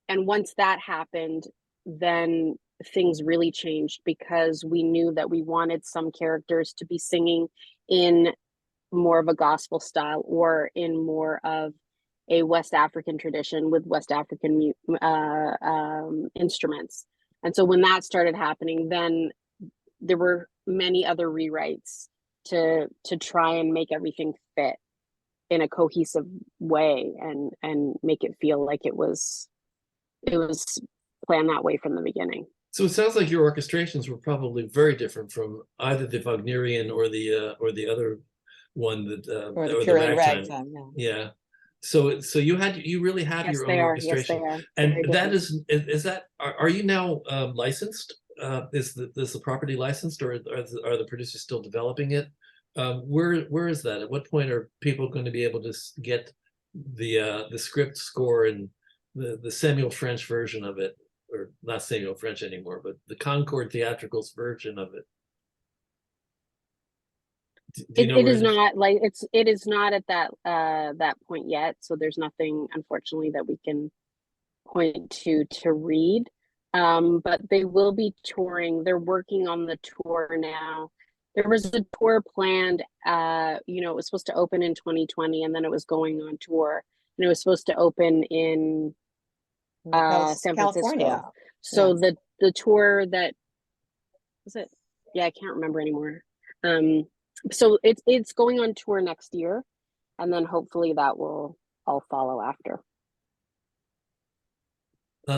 once that happened, then things really changed, because we knew that we wanted some characters to be singing in more of a gospel style, or in more of a West African tradition with West African instruments. And so when that started happening, then there were many other rewrites to try and make everything fit in a cohesive way, and make it feel like it was planned that way from the beginning. So it sounds like your orchestrations were probably very different from either the Wagnerian or the other one that Or the or pure the ragtime, yeah. Yeah. So you really have Yes, your they own are. orchestration. Yes, they are. And Very that different. is that are you now licensed? Is the property licensed, or are the producers still developing it? Where is that? At what point are people going to be able to get the script score and the Samuel French version of it, or not Samuel French anymore, but the Concord Theatricals version of it? Do you know It where is not like it is not at that point yet. So there's nothing, unfortunately, that we can point to read. But they will be touring. They're working on the tour now. There was a tour planned, it was supposed to open in 2020, and then it was going on tour, and it was supposed to open in San California. Francisco. So the tour that was it, yeah, I can't remember anymore. So it's going on tour next year, and then hopefully that will all follow after.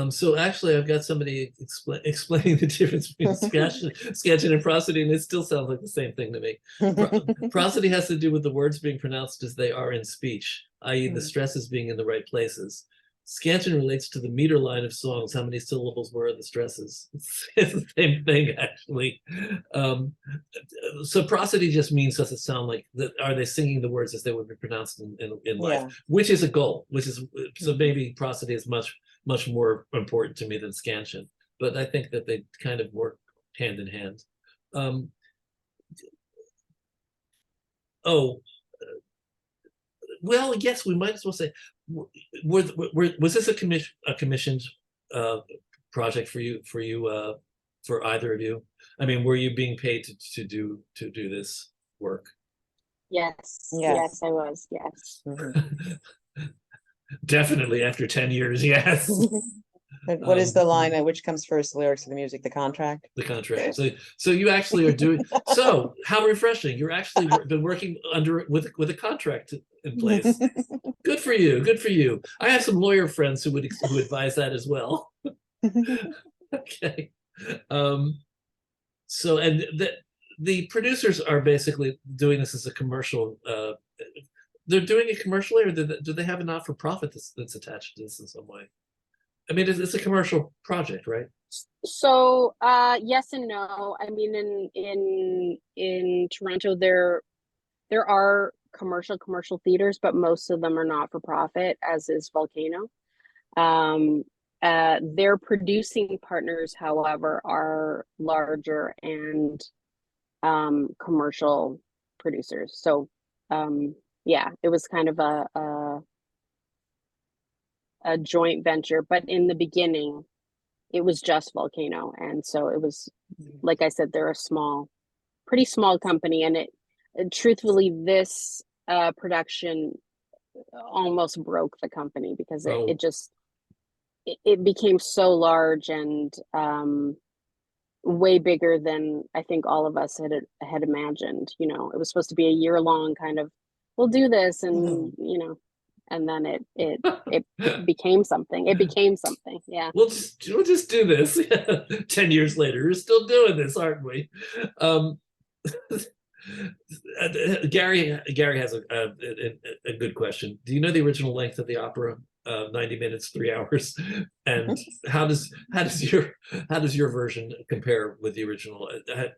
So actually, I've got somebody explaining the difference between sketching and prosody, and it still sounds like the same thing to me. Prosody has to do with the words being pronounced as they are in speech, i.e. the stresses being in the right places. Scansion relates to the meter line of songs. How many syllables were the stresses? It's the same thing, actually. So prosody just means, does it sound like that? Are they singing the words as they would be pronounced in life? Which is a goal. So maybe prosody is much more important to me than scansion, but I think that they kind of work hand in hand. Well, yes, we might as well say, was this a commissioned project for you for either of you? I mean, were you being paid to do this work? Yes, yes, I was. Yes. Definitely after 10 years, yes. What is the line? Which comes first, the lyrics or the music? The contract? The contract. So you actually are doing, so how refreshing. You're actually been working with a contract in place. Good for you. Good for you. I have some lawyer friends who advise that as well. Okay. So, and the producers are basically doing this as a commercial. They're doing it commercially, or do they have a not-for-profit that's attached to this in some way? I mean, it's a commercial project, right? So yes and no. I mean, in Toronto, there are commercial theaters, but most of them are not for profit, as is Volcano. Their producing partners, however, are larger and commercial producers. So yeah, it was kind of a joint venture, but in the beginning it was just Volcano, and so it was, like I said, they're a pretty small company, and truthfully, this production almost broke the company, because it became so large and way bigger than I think all of us had imagined. It was supposed to be a year-long kind of, we'll do this, and and then it became something. It became something. Yeah. We'll just do this. 10 years later, we're still doing this, aren't we? Gary has a good question. Do you know the original length of the opera? 90 minutes, 3 hours. And how does your version compare with the original?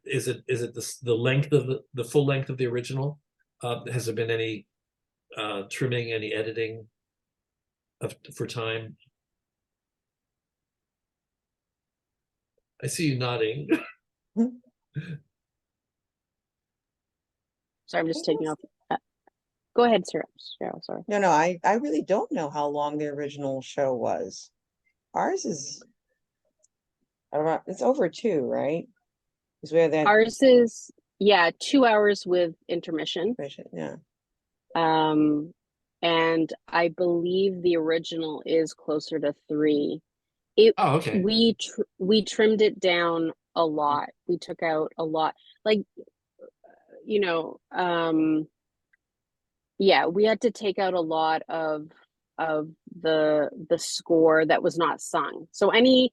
Is it the length of the full length of the original? Has there been any trimming, any editing for time? I see you nodding. So I'm just taking off. Go ahead, Cheryl, sorry. No, I really don't know how long the original show was. Ours is, I don't know, it's over 2, right? Because we had that. Ours is, yeah, 2 hours with intermission. Yeah. And I believe the original is closer to 3. Oh, okay. We trimmed it down a lot. We took out a lot, like, you know, yeah, we had to take out a lot of the score that was not sung. So any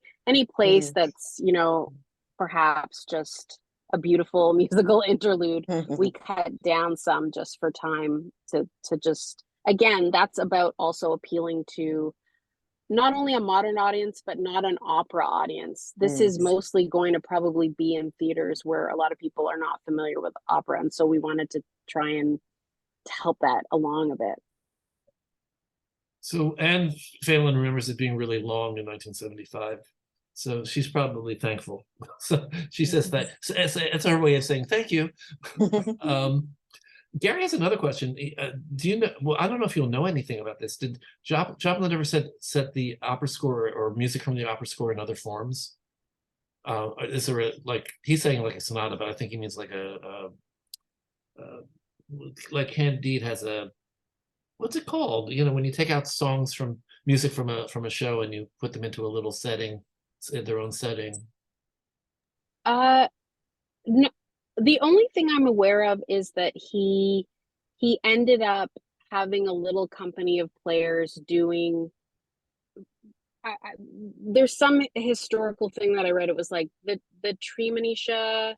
place that's, you know, perhaps just a beautiful musical interlude, we cut down some just for time to just, again, that's about also appealing to not only a modern audience, but not an opera audience. This is mostly going to probably be in theaters where a lot of people are not familiar with opera. And so we wanted to try and help that along a bit. So Anne Phelan remembers it being really long in 1975. So she's probably thankful. So she says that it's her way of saying thank you. Gary has another question. Do you know? Well, I don't know if you'll know anything about this. Did Joplin ever set the opera score or music from the opera score in other forms? Is there a, like, he's saying like a sonata, but I think he means like like Candide has a, what's it called? You know, when you take out songs from music from a show and you put them into a little setting, their own setting. No, the only thing I'm aware of is that he ended up having a little company of players doing. There's some historical thing that I read. It was like the Treemonisha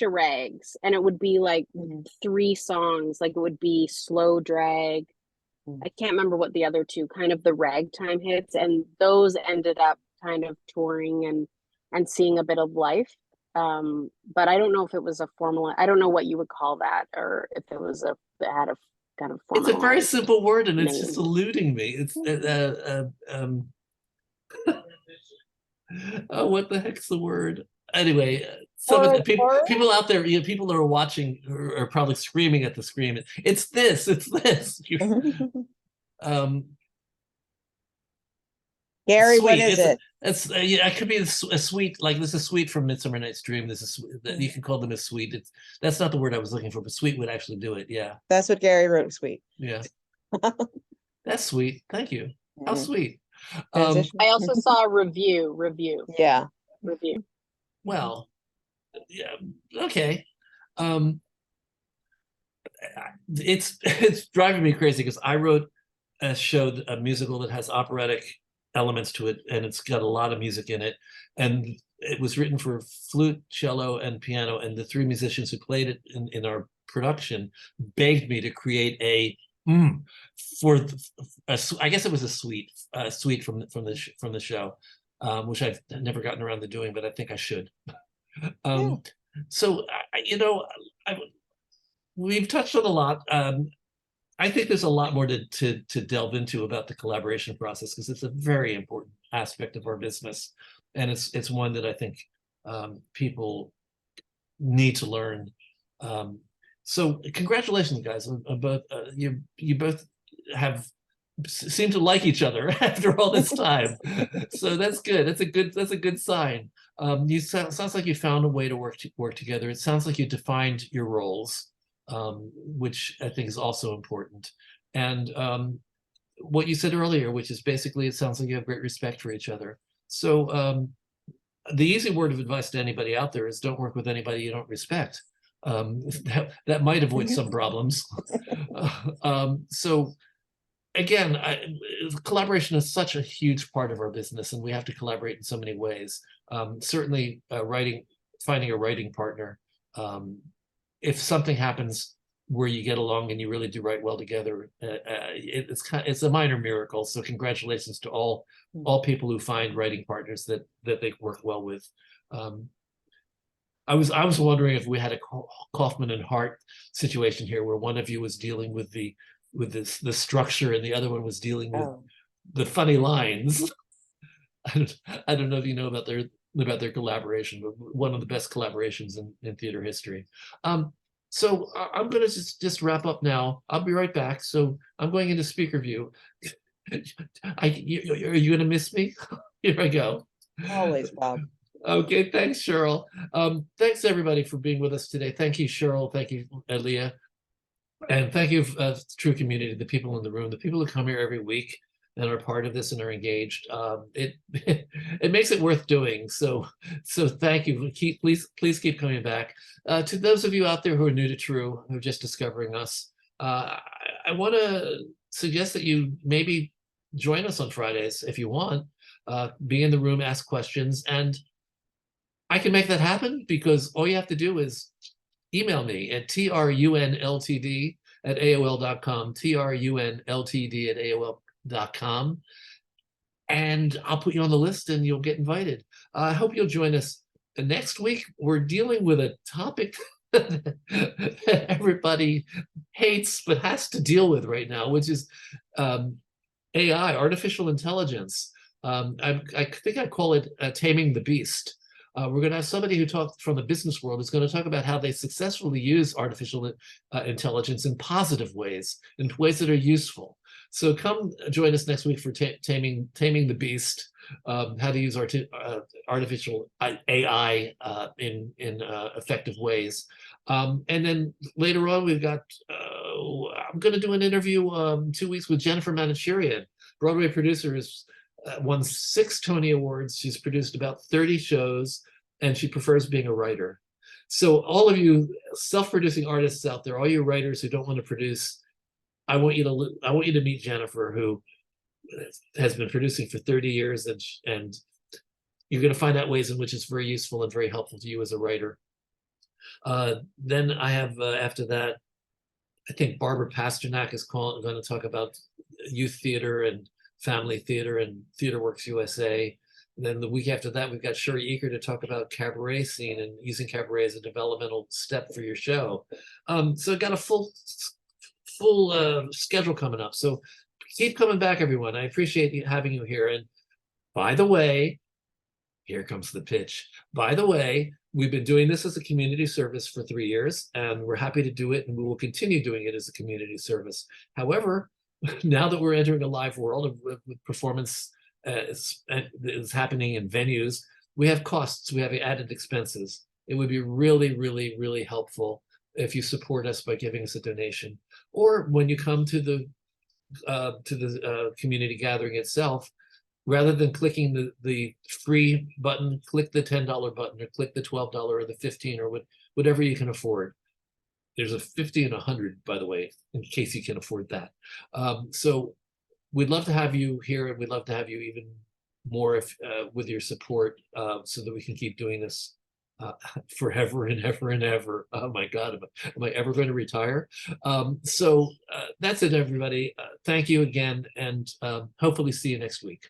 rags, and it would be like 3 songs. Like it would be Slow Drag. I can't remember what the other 2, kind of the Ragtime hits, and those ended up kind of touring and seeing a bit of life. But I don't know if it was a formal, I don't know what you would call that, or if it was it had a kind of It's a very simple word and it's name. just eluding me. It's oh, what the heck's the word? Anyway, some of the people out there, you know, people that are watching are probably screaming at the screen. It's this. Gary, sweet. what is it? It's yeah, it could be a sweet, like this is sweet from Midsummer Night's Dream. This is you can call them a sweet. That's not the word I was looking for, but sweet would actually do it. Yeah, that's what Gary wrote. Sweet. Yeah, that's sweet. Thank you. How sweet. I also saw a review. Yeah. Review. Well, yeah. Okay. It's driving me crazy because I wrote a musical that has operatic elements to it, and it's got a lot of music in it, and it was written for flute, cello, and piano, and the 3 musicians who played it in our production begged me to create I guess it was a suite from the show, which I've never gotten around to doing, but I think I should. So you know, we've touched on a lot. I think there's a lot more to delve into about the collaboration process, because it's a very important aspect of our business, and it's one that I think people need to learn. So congratulations, guys! Both you both seem to like each other after all this time, so that's good. That's a good sign. Sounds like you found a way to work together. It sounds like you defined your roles, which I think is also important. And what you said earlier, which is basically, it sounds like you have great respect for each other. So the easy word of advice to anybody out there is don't work with anybody you don't respect. That might avoid some problems. So again, collaboration is such a huge part of our business, and we have to collaborate in so many ways. Certainly finding a writing partner. If something happens where you get along and you really do write well together, it's a minor miracle. So congratulations to all people who find writing partners that they work well with. I was wondering if we had a Kaufman and Hart situation here, where one of you was dealing with the structure and the other one was dealing with the funny lines. I don't know if you know about their collaboration, but one of the best collaborations in theater history. So I'm going to just wrap up now. I'll be right back. So I'm going into speaker view. Are you going to miss me? Here I go. Always, Bob. Okay, thanks, Cheryl. Thanks everybody for being with us today. Thank you, Cheryl. Thank you, Leah. And thank you, True Community, the people in the room, the people who come here every week and are part of this and are engaged. It it makes it worth doing. So thank you. Please keep coming back. To those of you out there who are new to True, who are just discovering us, I want to suggest that you maybe join us on Fridays if you want. Be in the room, ask questions, and I can make that happen because all you have to do is email me at trunltd@aol.com, trunltd@aol.com, and I'll put you on the list and you'll get invited. I hope you'll join us next week. We're dealing with a topic that everybody hates but has to deal with right now, which is AI, artificial intelligence. I think I call it taming the beast. We're going to have somebody who talks from the business world who's going to talk about how they successfully use artificial intelligence in positive ways, in ways that are useful. So come join us next week for taming the beast, how to use artificial AI in effective ways. And then later on, we've got, I'm going to do an interview 2 weeks with Jennifer Manicherian, Broadway producer, who's won 6 Tony Awards. She's produced about 30 shows, and she prefers being a writer. So all of you self-producing artists out there, all you writers who don't want to produce, I want you to meet Jennifer, who has been producing for 30 years, and you're going to find out ways in which it's very useful and very helpful to you as a writer. Then I have, after that, I think Barbara Pasternak is going to talk about youth theater and family theater and TheaterWorks USA. And then the week after that, we've got Sherry Eaker to talk about cabaret scene and using cabaret as a developmental step for your show. So got a full schedule coming up. So keep coming back, everyone. I appreciate having you here. And by the way, here comes the pitch. By the way, we've been doing this as a community service for 3 years, and we're happy to do it, and we will continue doing it as a community service. However, now that we're entering a live world of performance is happening in venues, we have costs, we have added expenses. It would be really, really, really helpful if you support us by giving us a donation, or when you come to the community gathering itself, rather than clicking the free button, click the $10 button, or click the $12 or the $15 or whatever you can afford. There's a 50 and 100, by the way, in case you can afford that. So we'd love to have you here, and we'd love to have you even more if with your support, so that we can keep doing this forever and ever and ever. Oh my God, am I ever going to retire? So that's it, everybody. Thank you again, and hopefully see you next week.